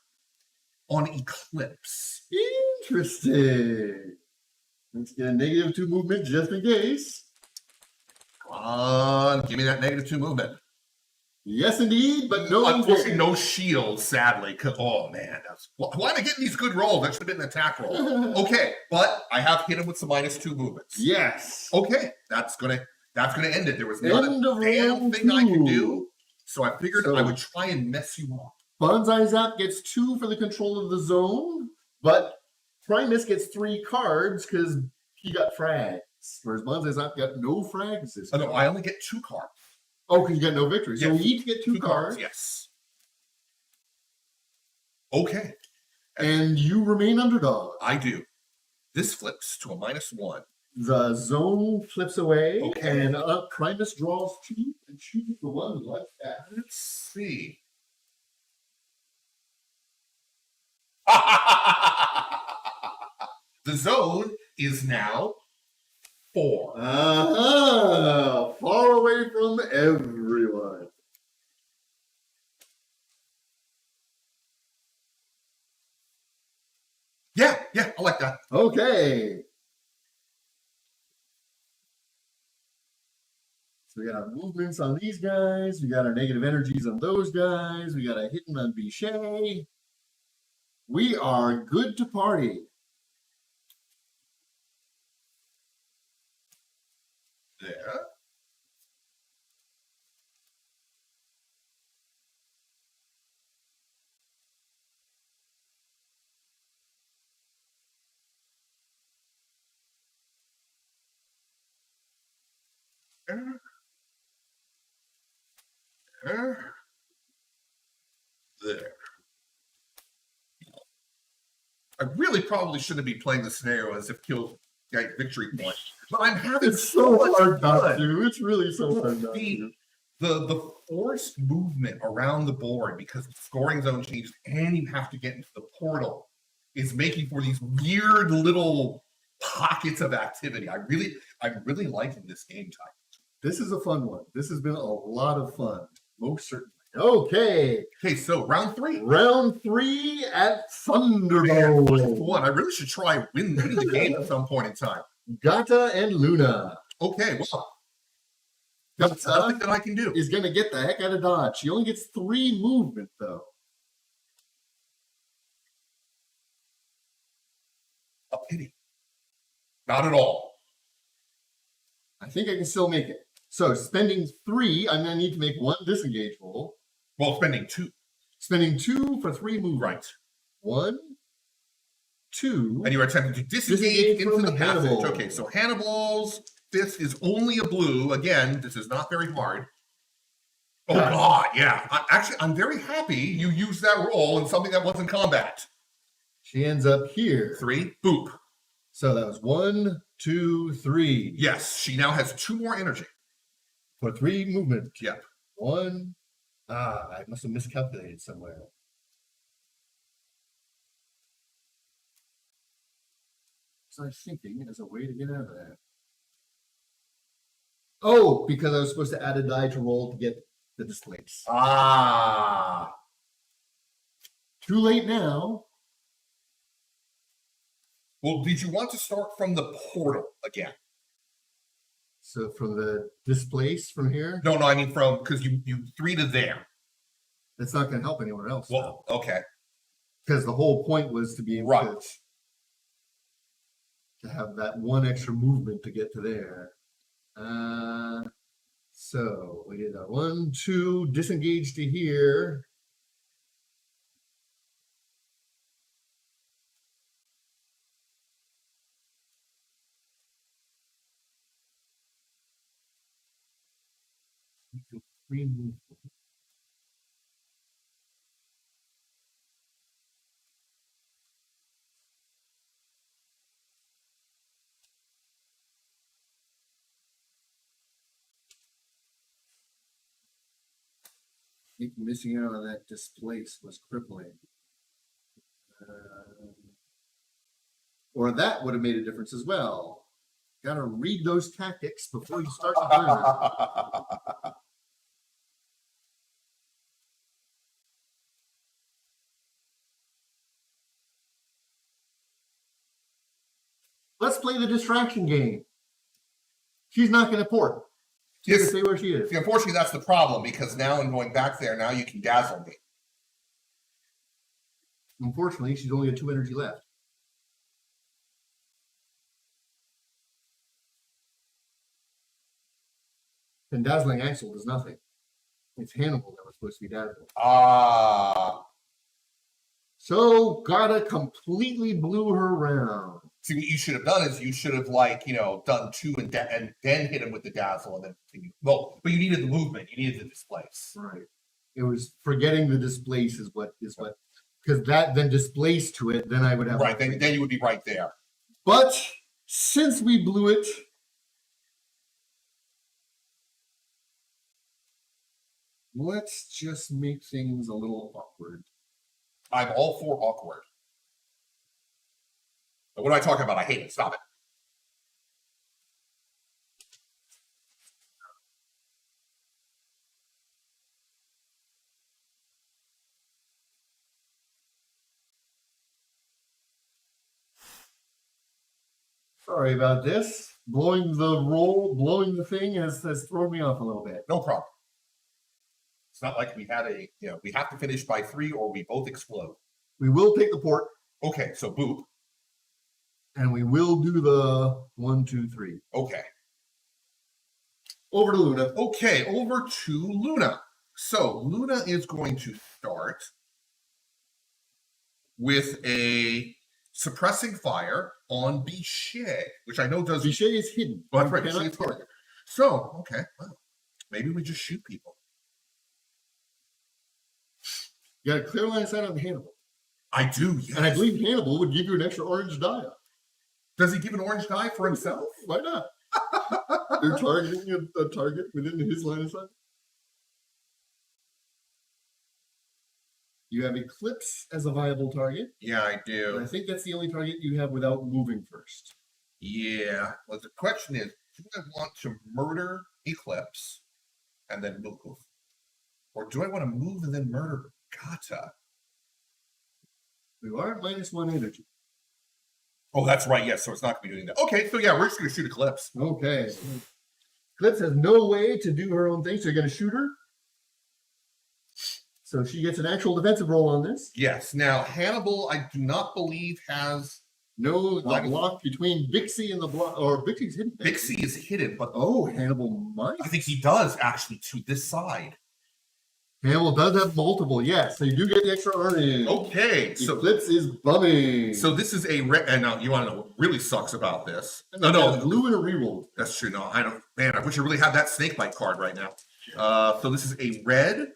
on Eclipse. Interesting. Let's get a -2 movement just in case. Come on, give me that -2 movement. Yes, indeed, but no. Unfortunately, no shield, sadly. Oh, man. Why am I getting these good rolls? That should have been an attack roll. Okay, but I have hit him with some -2 movements. Yes. Okay, that's gonna end it. There was not End a of damn round thing I could 2. do, so I figured So- I would try and mess you up. BanzaiZAP gets 2 for the control of the zone, but Primus gets 3 cards because he got frags. Whereas BanzaiZAP got no frags this Oh, time. no, I only get 2 cards. Oh, because you got no victory. So Yes. we each get 2 cards, Yes. Okay, and you remain underdog. I do. This flips to a -1. The zone flips away, Okay. and Primus draws 2 and chooses the one like that. Let's see. The zone is now 4. Far away from everyone. Yeah, I like that. Okay. So we got our movements on these guys. We got our negative energies on those guys. We got a hitting on Bichet. We are good to party. There. There. There. I really probably shouldn't be playing the scenario as if kill victory point, but I'm having It's so hard not fun. to. It's really so hard not to. The forced movement around the board because the scoring zone changed and you have to get into the portal is making for these weird little pockets of activity. I'm really liking this game type. This is a fun one. This has been a lot of fun, most certainly. Okay. Okay, so round 3. Round 3 at Thunderdome. One, I really should try winning the game at some point in time. Gata and Luna. Okay, well, that's nothing that I can do. Is going to get the heck out of dodge. She only gets 3 movement, though. A pity. Not at all. I think I can still make it. So, spending 3, I'm going to need to make 1 disengage roll. Well, spending 2. Spending 2 for 3 movement. Right. 1, 2. And you are attempting to disengage into the passage. Hannibal. Okay, so Hannibal's fist is only a blue. Again, this is not very hard. Oh, God, yeah. I'm very happy you used that roll in something that wasn't combat. She ends up here. 3, boop. So that was 1, 2, 3. Yes, she now has 2 more energy. For 3 movement. Yep. 1. I must have miscalculated somewhere. So I was thinking as a way to get out of that. Oh, because I was supposed to add a die to roll to get the displace. Ah. Too late now. Well, did you want to start from the portal again? So from the displace from here? No, I mean from, because you 3 to there. That's not going to help anyone else. Well, okay. Because the whole point was to be able to have that 1 extra movement to get to there. So we did a 1, 2, disengage to here. Free movement. I think missing out on that displace was crippling. Or that would have made a difference as well. Got to read those tactics before you start the turn. Let's play the distraction game. She's not going to port. She's going to say where she is. See, unfortunately, that's the problem, because now in going back there, now you can dazzle me. Unfortunately, she's only got 2 energy left. And Dazzling Axle does nothing. It's Hannibal that was supposed to be dazzling. Ah. So Gata completely blew her around. See, what you should have done is you should have, like, done 2 and then hit him with the dazzle and then continue. Well, but you needed the movement. You needed the displace. Right. It was forgetting the displace is what because that then displaced to it, then I would have right. Then you would be right there. But since we blew it, let's just make things a little awkward. I'm all for awkward. But what am I talking about? I hate it. Stop it. Sorry about this. Blowing the thing has thrown me off a little bit. No problem. It's not like we had we have to finish by 3 or we both explode. We will take the port. Okay, so boop. And we will do the 1, 2, 3. Okay. Over to Luna. Okay, over to Luna. So Luna is going to start with a suppressing fire on Bichet, which I know does. Bichet is hidden. Well, that's right. Bichet is hidden. So, okay, well, maybe we just shoot people. You got a clear line of sight on Hannibal. I do, yes. And I believe Hannibal would give you an extra orange die. Does he give an orange die for himself? Why not? They're targeting a target within his line of sight. You have Eclipse as a viable target. Yeah, I And do. I think that's the only target you have without moving first. Yeah. Well, the question is, do I want to murder Eclipse and then move? Or do I want to move and then murder Gata? You are at -1 energy. Oh, that's right. Yes, so it's not going to be doing that. Okay, so yeah, we're just going to shoot Eclipse. Okay. Eclipse has no way to do her own thing, so you're going to shoot her. So she gets an actual defensive roll on this. Yes. Now, Hannibal, I do not believe has... No, the block between Bixie and the block, or Bixie's hidden. Bixie is hidden, but... Oh, Hannibal might. I think he does, actually, to this side. Hannibal does have multiple, yes. So you do get the extra earning. Okay, so... Eclipse is bumming. So this is a... And now, you want to know what really sucks about this? No, blue and a reroll. That's true. No, I don't... Man, I wish I really had that snakebite card right now. So this is a red,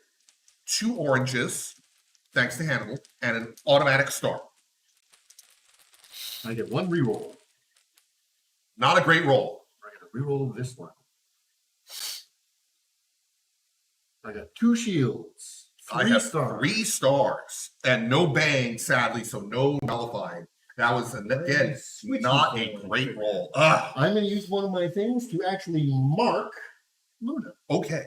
2 oranges, thanks to Hannibal, and an automatic star. I get 1 reroll. Not a great roll. I got to reroll this one. I got 2 shields. 3 I have stars. 3 stars. And no bang, sadly, so no nullifying. That was, again, not a great roll. Ugh. I'm going to use one of my things to actually mark Luna. Okay.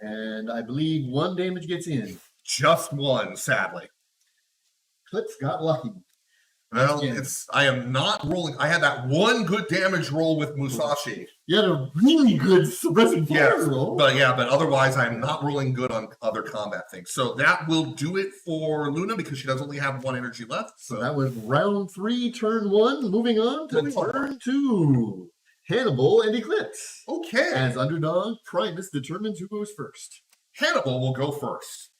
And I believe 1 damage gets in. Just 1, sadly. Eclipse got lucky. Well, Yeah. I am not rolling. I had that 1 good damage roll with Musashi. You had a really good suppressing fire roll. But otherwise I'm not rolling good on other combat things. So that will do it for Luna because she does only have 1 energy left. So that was round 3, turn 1. Moving on to turn 2. Hannibal and Eclipse. Okay. As underdog, Primus determines who goes first. Hannibal will go first.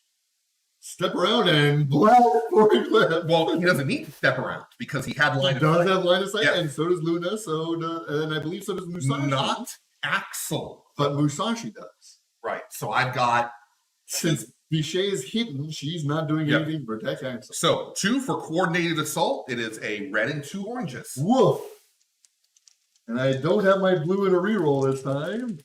Step around and blast for Eclipse. Well, he doesn't need to step around because he had line He of does sight. have line of sight, Yeah. and so does Luna, and I believe so does Musashi. Not Axel. But Musashi does. Right. So I've got... Since Bichet is hidden, she's not doing Yep. anything to protect Axel. So 2 for coordinated assault. It is a red and 2 oranges. Woof! And I don't have my blue in a reroll this time.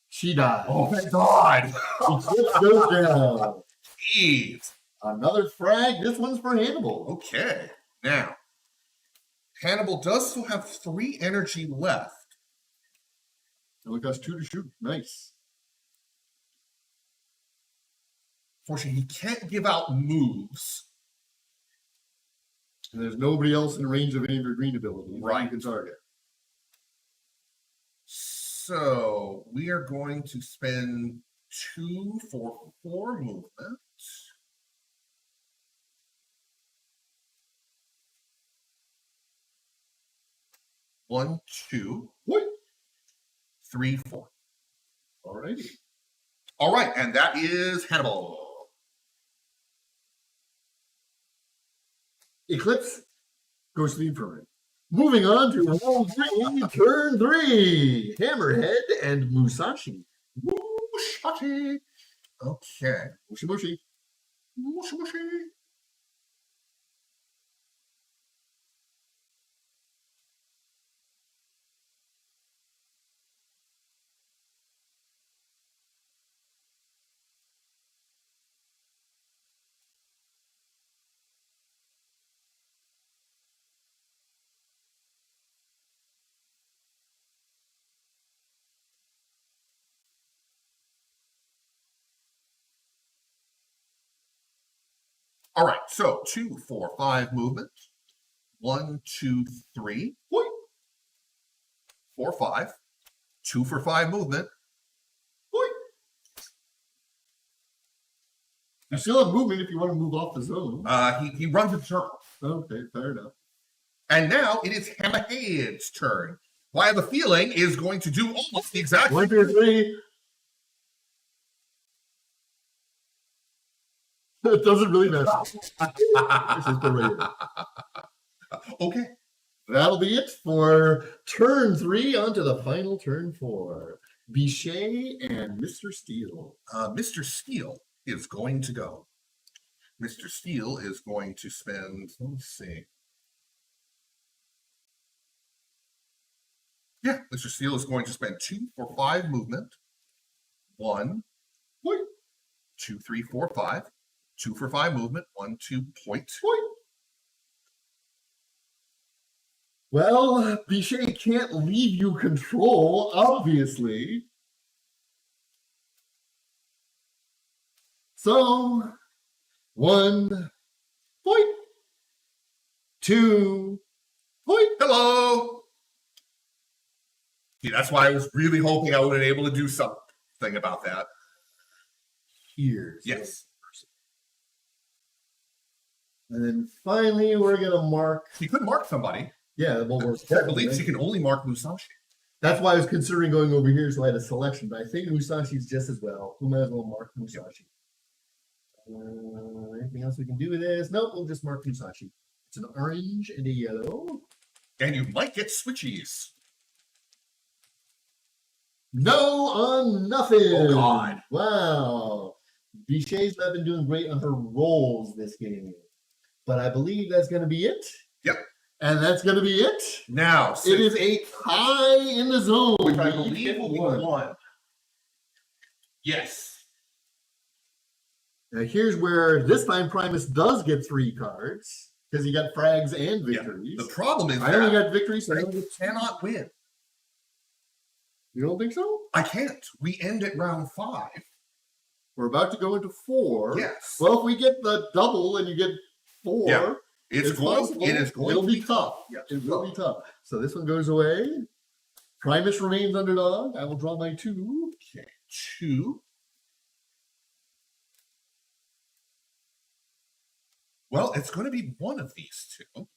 She died. Oh my god! Eclipse goes down. Jeez. Another frag. This one's for Hannibal. Okay. Now, Hannibal does still have 3 energy left. It only costs 2 to shoot. Nice. Fortunately, he can't give out moves. And there's nobody else in range of any of your green abilities. Right. You can target. So we are going to spend 2 for 4 movement. 1, 2, What? 3, 4. Alrighty. All right, and that is Hannibal. Eclipse goes to the infirmary. Moving on to round 3, turn 3. Hammerhead and Musashi. Musashi. Okay. Mushi mushi. Musashi. All right, so 2, 4, 5 movement. 1, 2, 3. 4, 5. 2 for 5 movement. You still have movement if you want to move off the zone. He runs a circle. Okay, fair enough. And now it is Hammerhead's turn. Who I have a feeling is going to do almost the exact 1, 2, 3. It doesn't really matter. This is parade. Okay. That'll be it for turn 3. On to the final turn 4. Bichet and Mr. Steele. Mr. Steele is going to go. Mr. Steele is going to spend, let me see. Yeah, Mr. Steele is going to spend 2 for 5 movement. 1, 2, 3, 4, 5. 2 for 5 movement. 1, 2, point. Well, Bichet can't leave you control, obviously. So, 1 point, 2 point. Hello. See, that's why I was really hoping I would have been able to do something about that. Here's yes. And then finally, we're gonna mark. He could mark somebody. Yeah, well, I believe she can only mark Musashi. That's why I was considering going over here, so I had a selection. But I think Musashi's just as well. We might as well mark Musashi. Anything else we can do with this? Nope, we'll just mark Musashi. It's an orange and a yellow. And you might get switchies. No on nothing. Oh, God. Wow. Bichet's not been doing great on her rolls this game. But I believe that's going to be it. Yep. And that's going to be it. Now, it is a tie in the zone. Which I believe will be 1. Yes. Now, here's where this time Primus does get 3 cards because he got frags and victories. Yeah. The problem is I only got victories, so I cannot win. You don't think so? I can't. We end at round 5. We're about to go into 4. Yes. Well, if we get the double and you get 4, yeah. It is going It'll to be tough. Yes. It will be tough. So this one goes away. Primus remains underdog. I will draw my 2. Okay, 2. Well, it's going to be one of these 2.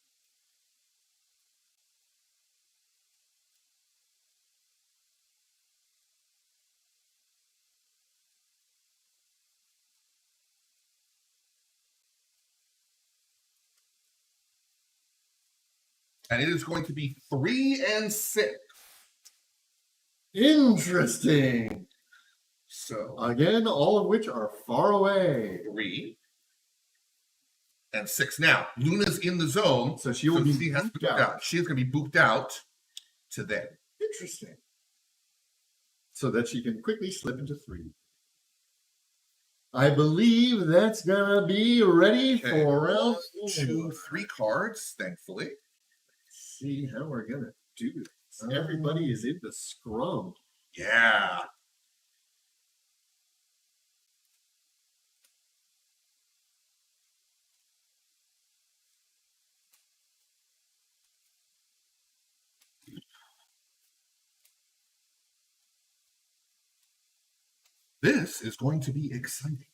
And it is going to be 3 and 6. Interesting. So again, all of which are far away. 3 and 6. Now, Luna's in the zone, so she will be booped out. She's going to be booped out to there. Interesting. So that she can quickly slip into 3. I believe that's going to be ready for round 2, 3 cards, thankfully. Let's see how we're going to do this. Everybody is in the scrum. Yeah. This is going to be exciting.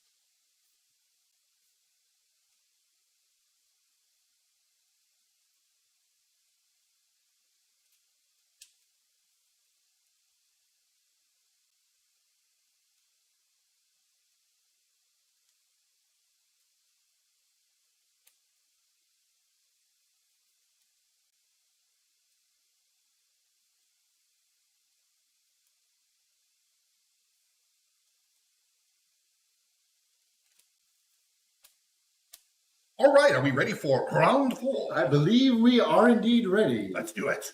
All right, are we ready for round 4? I believe we are indeed ready. Let's do it.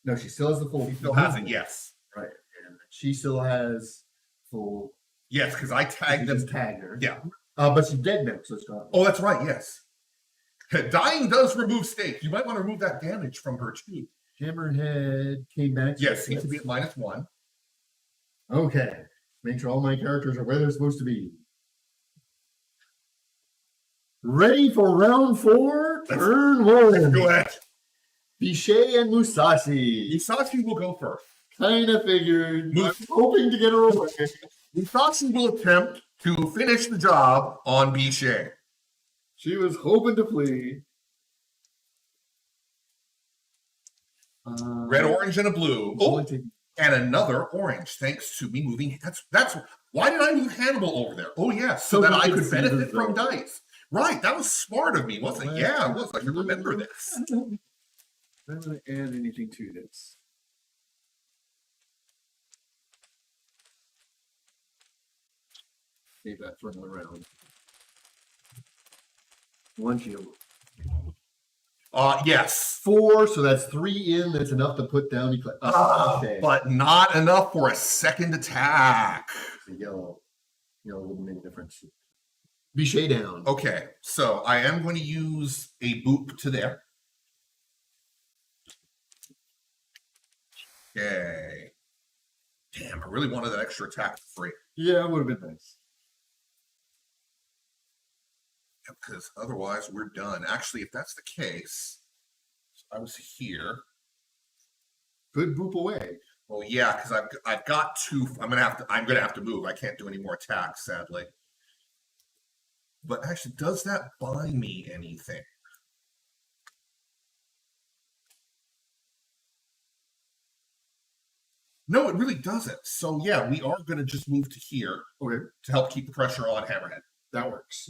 No, she still has the full. She still has it, yes. Right. And she still has full. Yes, because I tagged them. Tagged her. Yeah. But she's dead now, so it's gone. Oh, that's right, yes. Dying does remove stake. You might want to remove that damage from her, too. Hammerhead came back. Yes, seems to be at -1. Okay. Make sure all my characters are where they're supposed to be. Ready for round 4? Turn 1. Let's go ahead. Bichet and Musashi. Musashi will go first. Kind of figured. I'm hoping to get her away. Musashi will attempt to finish the job on Bichet. She was hoping to flee. Red, orange, and a blue. Oh, and another orange, thanks to me moving. That's why did I move Hannibal over there? Oh, yes, so that I could benefit from dice. Right, that was smart of me, wasn't it? Yeah, it was. I can remember this. I'm going to add anything to this. escape that throwing around. One shield. Yes. 4, so that's 3 in. That's enough to put down Eclipse. Okay. But not enough for a second attack. So yellow wouldn't make a difference. Bichet down. Okay, so I am going to use a boop to there. Okay. Damn, I really wanted that extra attack for free. Yeah, it would have been nice. Because otherwise we're done. Actually, if that's the case, I was here. Good boop away. Well, yeah, because I've got 2. I'm gonna have to move. I can't do any more attacks, sadly. But actually, does that buy me anything? No, it really doesn't. So yeah, we are going to just move to here to help keep the pressure on Hammerhead. That works.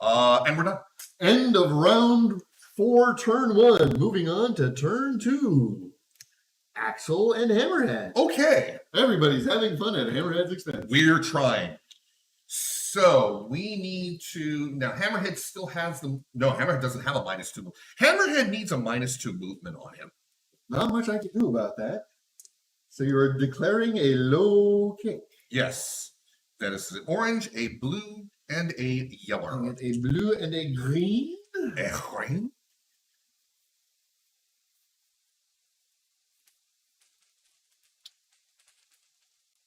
And we're done. End of round 4, turn 1. Moving on to turn 2. Axel and Hammerhead. Okay. Everybody's having fun at Hammerhead's expense. We're trying. So we need to now. Hammerhead still has the Hammerhead doesn't have a -2. Hammerhead needs a -2 movement on him. Not much I can do about that. So you're declaring a low kick. Yes, that is an orange, a blue, and a yellow. And a blue and a green. A green.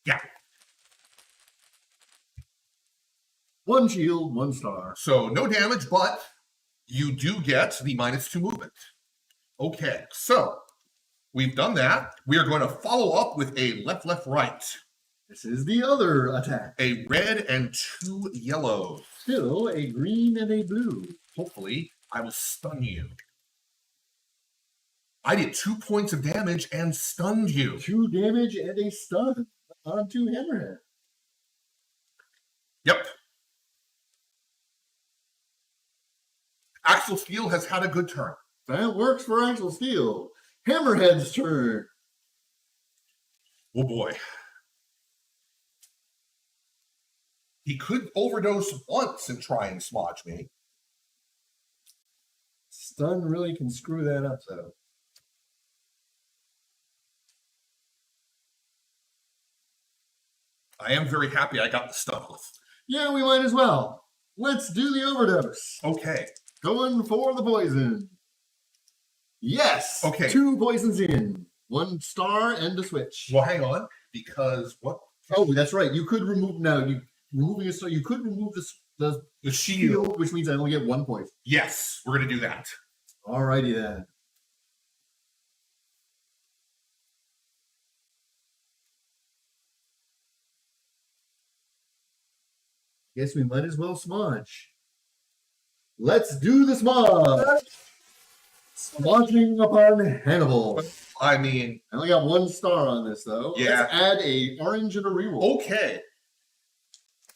Yeah. 1 shield, 1 star. So no damage, but you do get the -2 movement. Okay, so we've done that. We are going to follow up with a left, left, right. This is the other attack. A red and 2 yellows. Still a green and a blue. Hopefully, I will stun you. I did 2 points of damage and stunned you. 2 damage and a stun onto Hammerhead. Yep. Axel Steel has had a good turn. That works for Axel Steel. Hammerhead's turn. Oh boy. He could overdose once and try and smudge me. Stun really can screw that up, though. I am very happy I got the stun off. Yeah, we might as well. Let's do the overdose. Okay. Going for the poison. Yes. Okay. 2 poisons in. 1 star and a switch. Well, hang on, because what? Oh, that's right. You could remove now. Removing a star. You could remove the shield, which means I only get 1 point. Yes, we're gonna do that. Alrighty then. Guess we might as well smudge. Let's do the smudge. Smudging upon Hannibal. I mean, I only got 1 star on this, though. Yeah. Let's add a orange and a reroll. okay.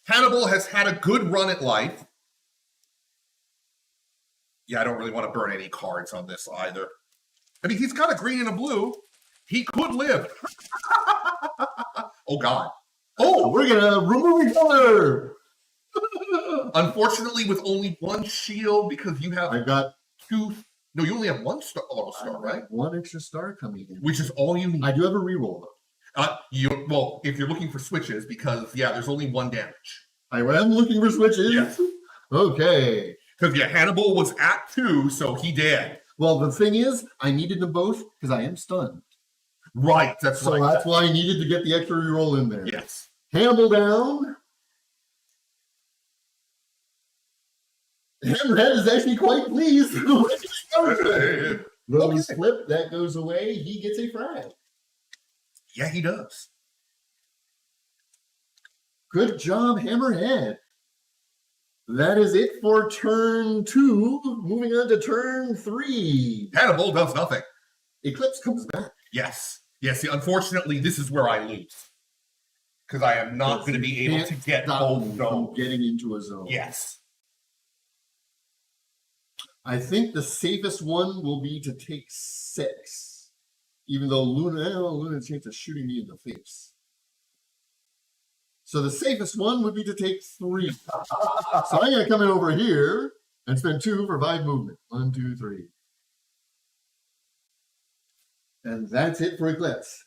Hannibal has had a good run at life. Yeah, I don't really want to burn any cards on this either. I mean, he's got a green and a blue. He could live. Oh, God. Oh, we're going to remove each other. Unfortunately, with only 1 shield, because you have I've got 2. No, you only have 1 star, auto star, right? 1 extra star coming in. Which is all you need. I do have a reroll, though. Well, if you're looking for switches, because, yeah, there's only 1 damage. I am looking for switches. Yes. Okay. Because, yeah, Hannibal was at 2, so he did. Well, the thing is, I needed them both because I am stunned. Right, that's So right. that's why I needed to get the extra reroll in there. Yes. Hannibal down. Hammerhead is actually quite pleased. Rose Okay. flip, that goes away. He gets a frag. Yeah, he does. Good job, Hammerhead. That is it for turn 2. Moving on to turn 3. Hannibal does nothing. Eclipse comes back. Yes. Yes, see, unfortunately, this is where I lose. Because I am not going to be able to get Stop both him from zones. getting into a zone. Yes. I think the safest one will be to take 6. Even though Luna's chance of shooting me in the face. So the safest one would be to take 3. So I'm going to come in over here and spend 2 for 5 movement. 1, 2, 3. And that's it for Eclipse.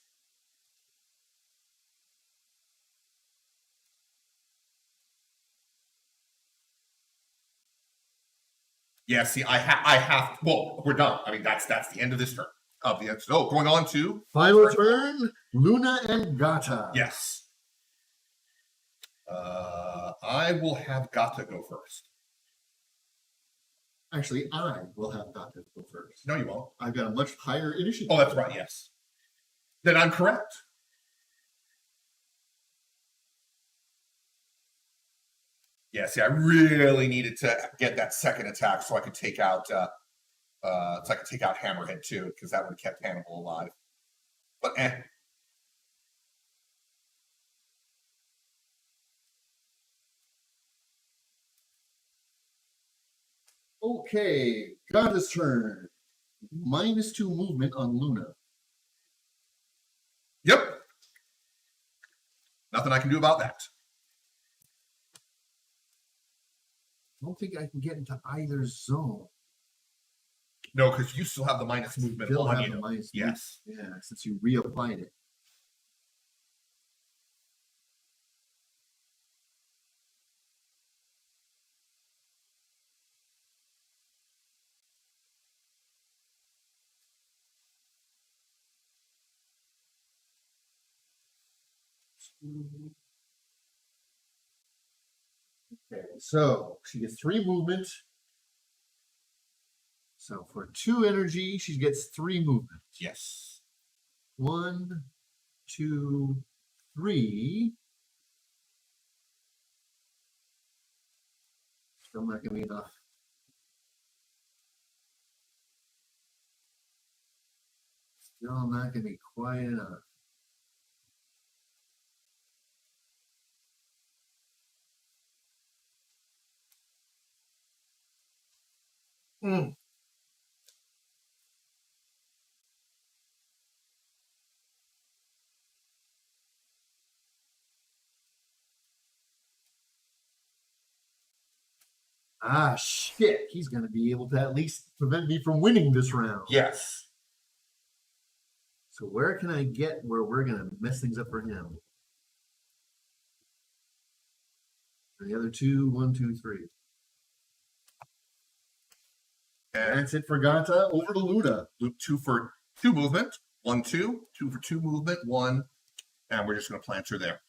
Yeah, see, I have. Well, we're done. I mean, that's the end of this turn. Of the end. So going on to Final turn, Luna and Gata. yes. I will have Gata go first. Actually, I will have Gata go first. No, you won't. I've got a much higher initiative. Oh, that's right. Yes. Then I'm correct. Yeah. See, I really needed to get that second attack so I could take out Hammerhead too, because that would have kept Hannibal alive. But Okay, Gata's turn. -2 movement on Luna. Yep. Nothing I can do about that. I don't think I can get into either zone. No, because you still have the minus movement Still on have you. the minus Yes. movement. Yeah, since you reapplied it. Okay, so she gets 3 movement. So for 2 energy, she gets 3 movement. Yes. 1, 2, 3. Still not gonna be enough. Still not gonna be quite enough. Ah, shit. He's going to be able to at least prevent me from winning this round. Yes. So where can I get where we're going to mess things up for him? And the other 2, 1, 2, 3. And that's it for Gata. Over to Luna. Loop 2 for 2 movement. 1, 2. 2 for 2 movement. 1. And we're just going to plant her there.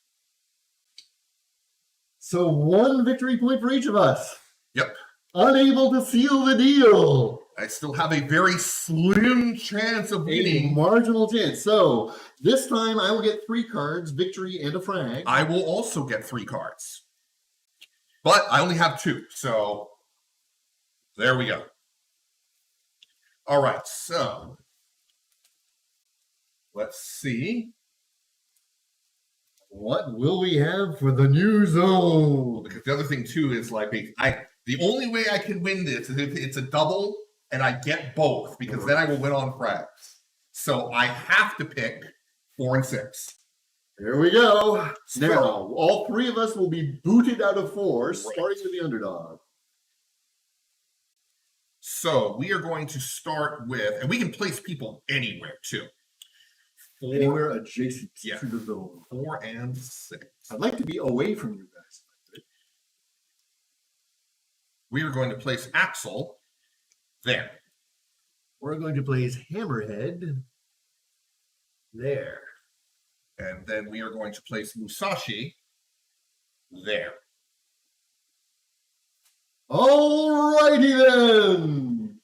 So 1 victory point for each of us. Yep. Unable to seal the deal. I still have a very slim chance of winning. A marginal chance. So this time I will get 3 cards, victory and a frag. I will also get 3 cards. But I only have 2. So there we go. All right. So let's see. What will we have for the new zone? Because the other thing too is like the only way I can win this is if it's a double and I get both, because then I will win on frags. So I have to pick 4 and 6. Here we go. So, now, all 3 of us will be booted out of 4, starting with the underdog. So we are going to start with, and we can place people anywhere too. 4, anywhere adjacent yeah, to the zone. 4 and 6. I'd like to be away from you guys. We are going to place Axel there. We're going to place Hammerhead there. And then we are going to place Musashi there. Alrighty then.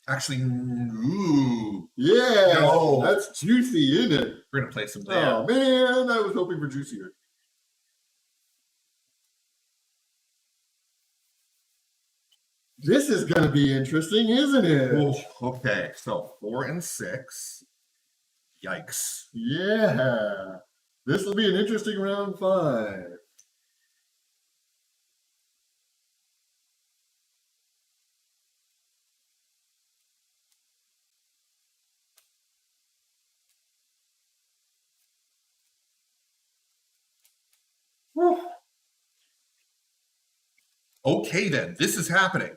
Actually, ooh. Yeah, No. that's juicy, isn't it? We're going to place him there. Oh man, I was hoping for juicier. This is going to be interesting, isn't it? Oh, okay, so 4 and 6. Yikes. Yeah. This will be an interesting round 5. Okay, then. This is happening.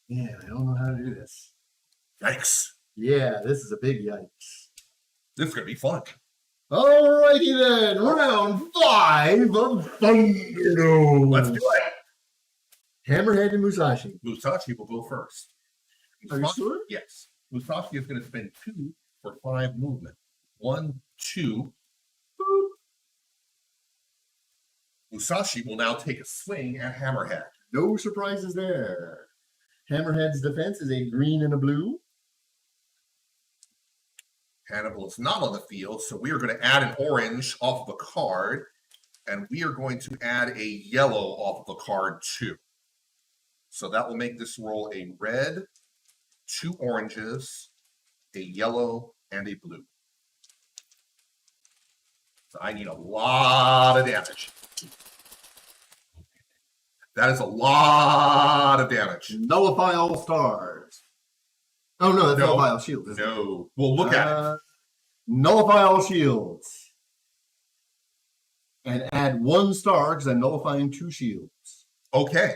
Yeah, I don't know how to do this. Yikes. Yeah, this is a big yikes. This is going to be fun. Alrighty then, round 5 of Thunderdome. Let's do it. Hammerhead and Musashi. Musashi will go first. Are you sure? Yes. Musashi is going to spend 2 for 5 movement. 1, 2. Boop. Musashi will now take a swing at Hammerhead. No surprises there. Hammerhead's defense is a green and a blue. Hannibal is not on the field, so we are going to add an orange off of a card, and we are going to add a yellow off of a card too. So that will make this roll a red, 2 oranges, a yellow, and a blue. So I need a lot of damage. That is a lot of damage. Nullify all stars. Oh no, that's nullify all shields. Isn't No. We'll look at it. Nullify all shields. And add 1 star because I'm nullifying 2 shields. Okay.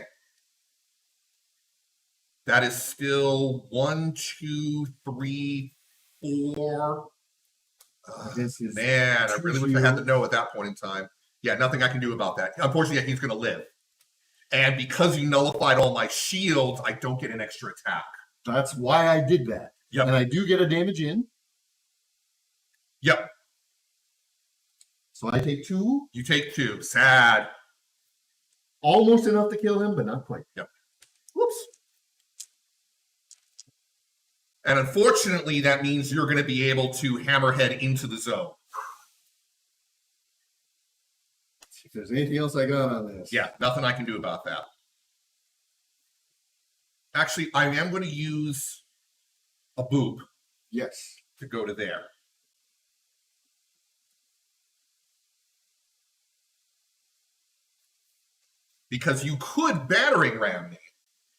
That is still 1, 2, 3, 4. This is Man, I really wish I had to know at that point in time. Yeah, nothing I can do about that. Unfortunately, he's going to live. And because you nullified all my shields, I don't get an extra attack. That's why I did that. Yep. And I do get a damage in. Yep. So I take 2. You take 2. Sad. Almost enough to kill him, but not quite. Yep. Whoops. And unfortunately, that means you're going to be able to Hammerhead into the zone. If there's anything else I got on this. Yeah, nothing I can do about that. Actually, I am going to use a boop. Yes. To go to there. Because you could battering ram me,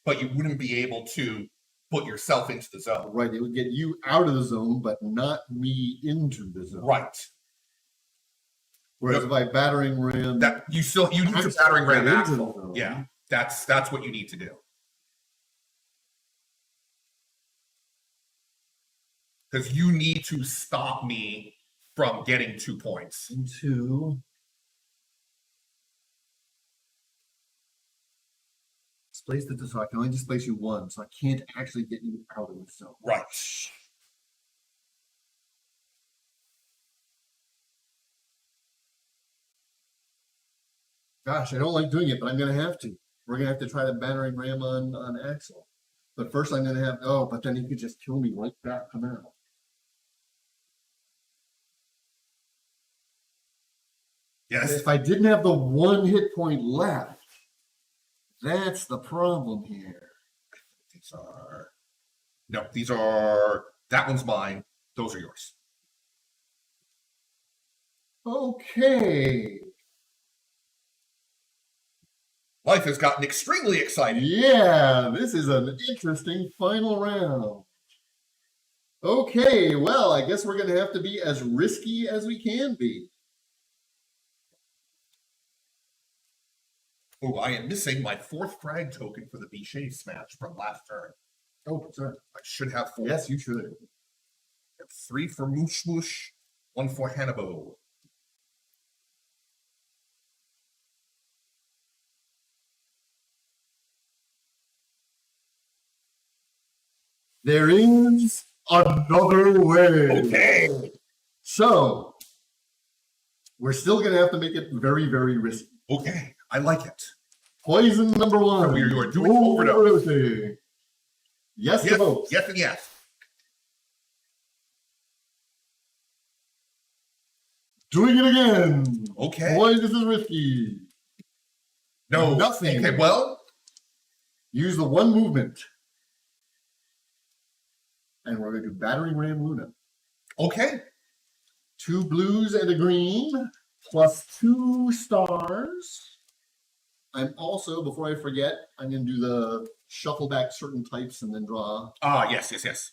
but you wouldn't be able to put yourself into the zone. Right, it would get you out of the zone, but not me into the zone. Right. Whereas if I battering ram, that you need to battering ram Axel. Yeah, that's what you need to do. Because you need to stop me from getting 2 points. Into displace the so I can only displace you 1, so I can't actually get you out of the zone. Right. Gosh, I don't like doing it, but I'm going to have to. We're going to have to try the battering ram on Axel. But first I'm going to have, but then he could just kill me right back come out. Yes. If I didn't have the 1 hit point left, that's the problem here. These are, that one's mine. Those are yours. Okay. Life has gotten extremely exciting. Yeah, this is an interesting final round. Okay, well, I guess we're going to have to be as risky as we can be. Oh, I am missing my 4th frag token for the Bichet smash from last turn. Oh, sorry. I should have 4. Yes, you should. 3 for Moosh Moosh, 1 for Hannibal. There is another way. Okay. So, we're still going to have to make it very, very risky. Okay, I like it. Poison number 1. You are doing overdose. Yes to both. Yes and yes. Doing it again. Okay. Boy, this is risky. No. Nothing. Okay, well. Use the 1 movement. And we're going to do battering ram Luna. Okay. 2 blues and a green, plus 2 stars. I'm also, before I forget, I'm going to do the shuffle back certain types and then draw Ah, yes, yes, yes.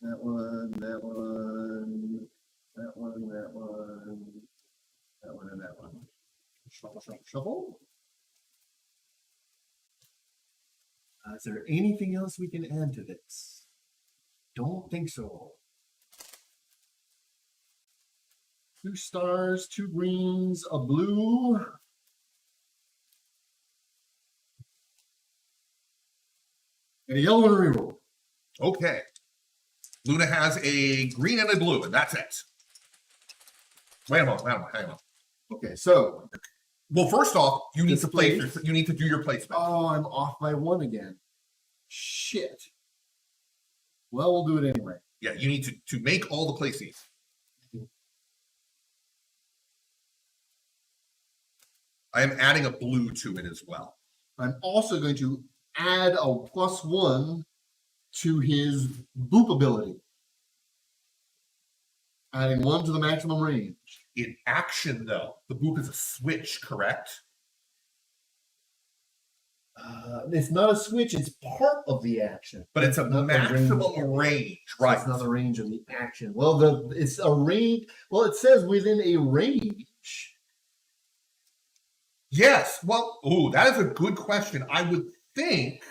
that one, that one, that one, that one, that one, and that one. Shuffle, shuffle, shuffle. Is there anything else we can add to this? Don't think so. 2 stars, 2 greens, a blue. And a yellow and a reroll. Okay. Luna has a green and a blue, and that's it. Wait a moment, hang on. Okay, so. Well, first off, you need to play. Displace. You need to do your placement. Oh, I'm off by 1 again. Shit. Well, we'll do it anyway. Yeah, you need to make all the places. I am adding a blue to it as well. I'm also going to add a +1 to his boop ability. Adding 1 to the maximum range. In action, though, the boop is a switch, correct? It's not a switch, it's part of the action. But it's a maximum range, right? So it's not the range of the action. Well, it's a range. Well, it says within a range. Yes. Well, that is a good question. I would think,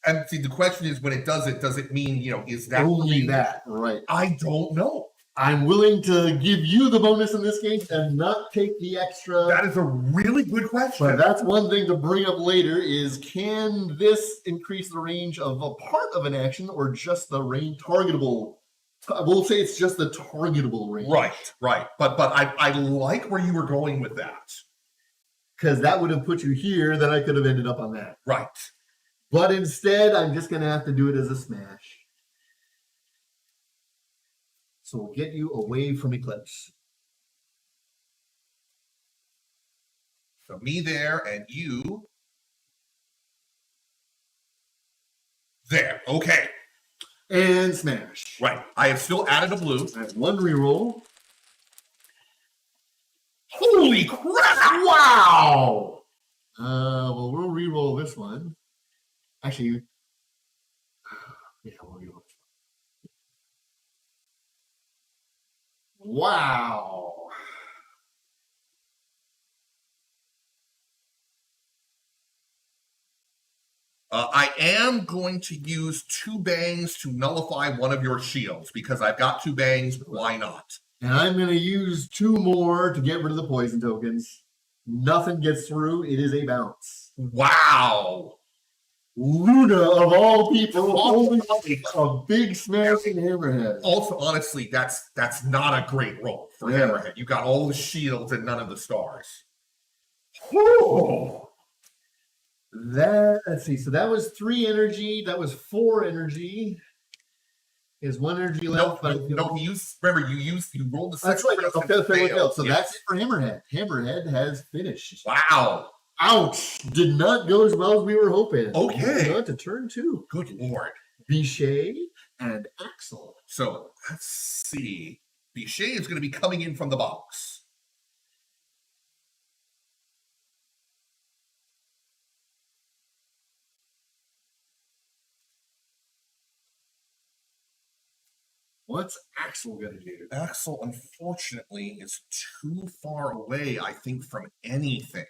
and see, the question is, when it does it mean, is that only that, right? I don't know. I'm willing to give you the bonus in this case and not take the extra. That is a really good question. But that's one thing to bring up later is, can this increase the range of a part of an action or just the range targetable? We'll say it's just the targetable range. Right. But I like where you were going with that. Because that would have put you here, then I could have ended up on that. Right. But instead, I'm just going to have to do it as a smash. So we'll get you away from Eclipse. So me there and you there. Okay. And smash. Right. I have still added a blue. I have 1 reroll. Holy crap! Wow! Well, we'll reroll this one. Actually, yeah, we'll reroll this one. Wow! I am going to use 2 bangs to nullify one of your shields because I've got 2 bangs. Why not? And I'm going to use 2 more to get rid of the poison tokens. Nothing gets through. It is a bounce. Wow. Luna, of all people, holding up a big smashing hammerhead. Also, honestly, that's not a great roll for Hammerhead. You got all the shields and none of the stars. Whew. Let's see. So that was 3 energy. That was 4 energy. Is 1 energy left? No, you rolled the 6. That's right. Okay, so yes. that's it for Hammerhead. Hammerhead has finished. Wow. Ouch. Did not go as well as we were hoping. Okay. Moving on to turn 2. Good Lord. Bichet and Axel. So let's see. Bichet is going to be coming in from the box. What's Axel going to do? Axel, unfortunately, is too far away, I think, from anything.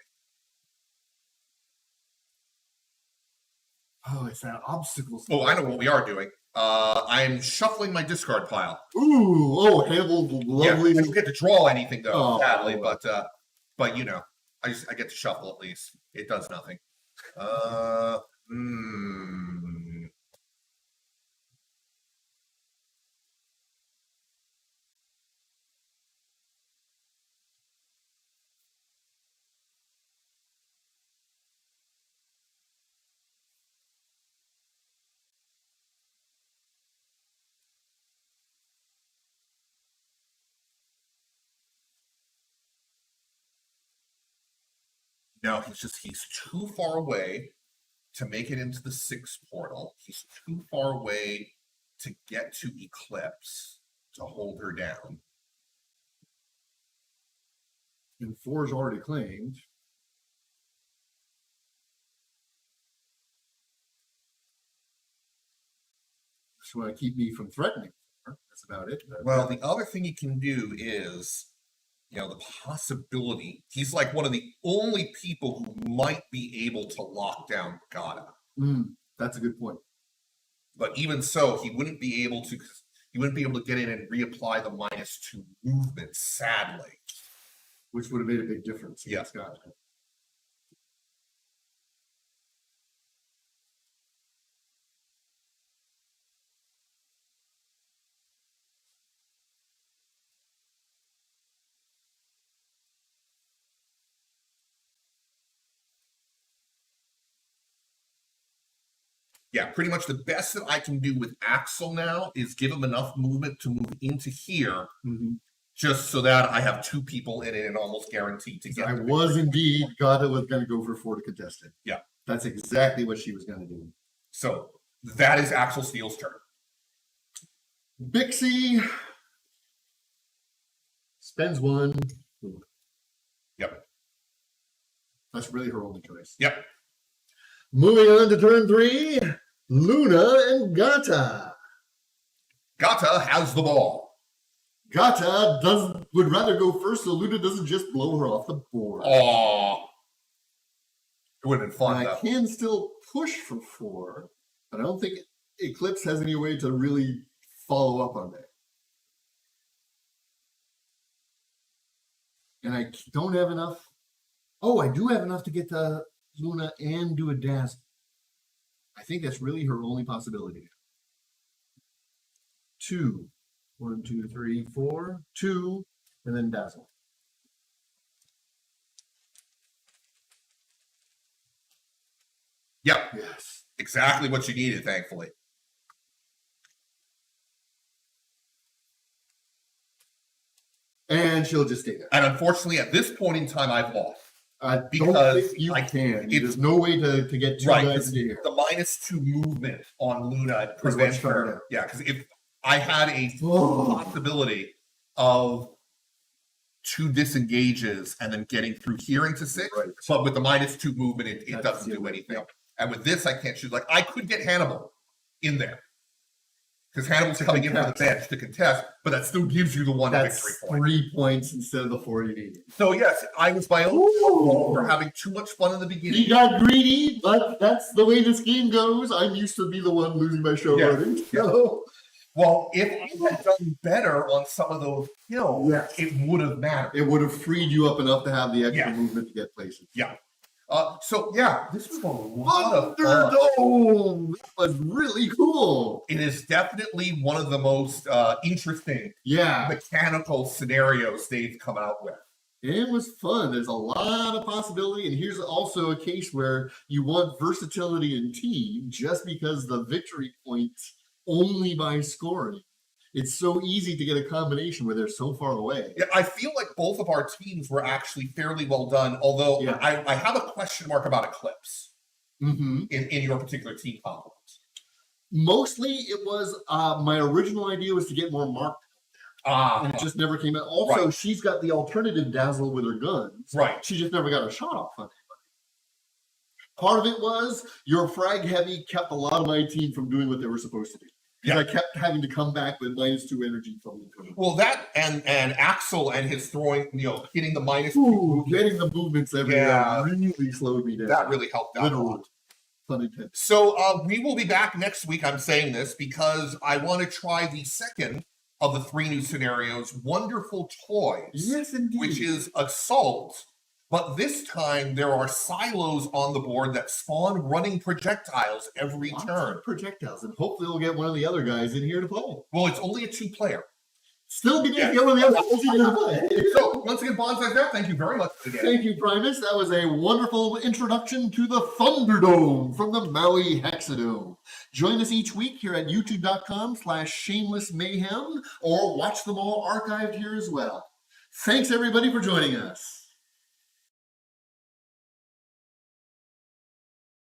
Oh, it's that obstacle. Oh, I know what we are doing. I'm shuffling my discard pile. Ooh, handled lovely. Yeah, I don't get to draw anything though, sadly, well. but I get to shuffle at least. It does nothing. No, he's too far away to make it into the 6 portal. He's too far away to get to Eclipse to hold her down. And 4's already claimed. Just want to keep me from threatening her. That's about it. Well, the other thing you can do is, the possibility. He's like one of the only people who might be able to lock down Gata. That's a good point. But even so, he wouldn't be able to. He wouldn't be able to get in and reapply the -2 movement. Sadly, which would have made a big difference. Yeah. Scott. yeah, pretty much the best that I can do with Axel now is give him enough movement to move into here, just so that I have 2 people in it and almost guaranteed to get. I was indeed Gata was going to go for 4 to contest it. Yeah, that's exactly what she was going to do. So that is Axel Steele's turn. Bixie spends 1. Yep. That's really her only choice. Yep. Moving on to turn 3, Luna and Gata. Gata has the ball. Gata would rather go first so Luna doesn't just blow her off the board. Aww. It would have been fun, and though. I can still push for 4, but I don't think Eclipse has any way to really follow up on that. And I don't have enough. Oh, I do have enough to get to Luna and do a dazzle. I think that's really her only possibility. 2. 1, 2, 3, 4. 2, and then dazzle. Yep. Yes. Exactly what you needed, thankfully. And she'll just stay there. And unfortunately, at this point in time, I've lost. Because don't think you can. There's no way to get 2 guys into here. The -2 movement on Luna prevents her. Yeah, because if I had a possibility of 2 disengages and then getting through here into 6, but with the -2 movement, it doesn't do anything. And with this, I can't shoot. Like, I could get Hannibal in there. Because Hannibal's coming in from the bench to contest, but that still gives you the 1 victory point. 3 points instead of the 4 you needed. So yes, I was my own fault for having too much fun in the beginning. He got greedy, but that's the way this game goes. I'm used to be the one losing my showrunning. So. Well, if I had done better on some of those kills, it would have mattered. It would have freed you up enough to have the extra movement to get places. Yeah. This was a lot of fun. Thunderdome! That was really cool. It is definitely one of the most interesting mechanical scenarios they've come out with. It was fun. There's a lot of possibility, and here's also a case where you want versatility in team just because the victory points only by scoring. It's so easy to get a combination where they're so far away. Yeah, I feel like both of our teams were actually fairly well done, although I have a question mark about Eclipse in your particular team compliments. Mostly it was, my original idea was to get more mark. And it just never came out. Also, she's got the alternative dazzle with her guns. Right. She just never got a shot off on anybody. Part of it was your frag heavy kept a lot of my team from doing what they were supposed to do. Because I kept having to come back with -2 energy from the Well, that and Axel and his throwing, hitting the -2. Getting the movements everywhere really slowed me down. That really helped out. Literally. So we will be back next week. I'm saying this because I want to try the second of the 3 new scenarios, Wonderful Toys. Yes, indeed. Which is Assault. But this time, there are silos on the board that spawn running projectiles every turn. Projectiles, and hopefully we'll get one of the other guys in here to play. Well, it's only a 2-player. Still get one of the other guys in here to play. So, once again, BanzaiZAP, thank you very much again. Thank you, Primus. That was a wonderful introduction to the Thunderdome from the Maui Hexadome. Join us each week here at youtube.com/shamelessmayhem, or watch them all archived here as well. Thanks, everybody, for joining us.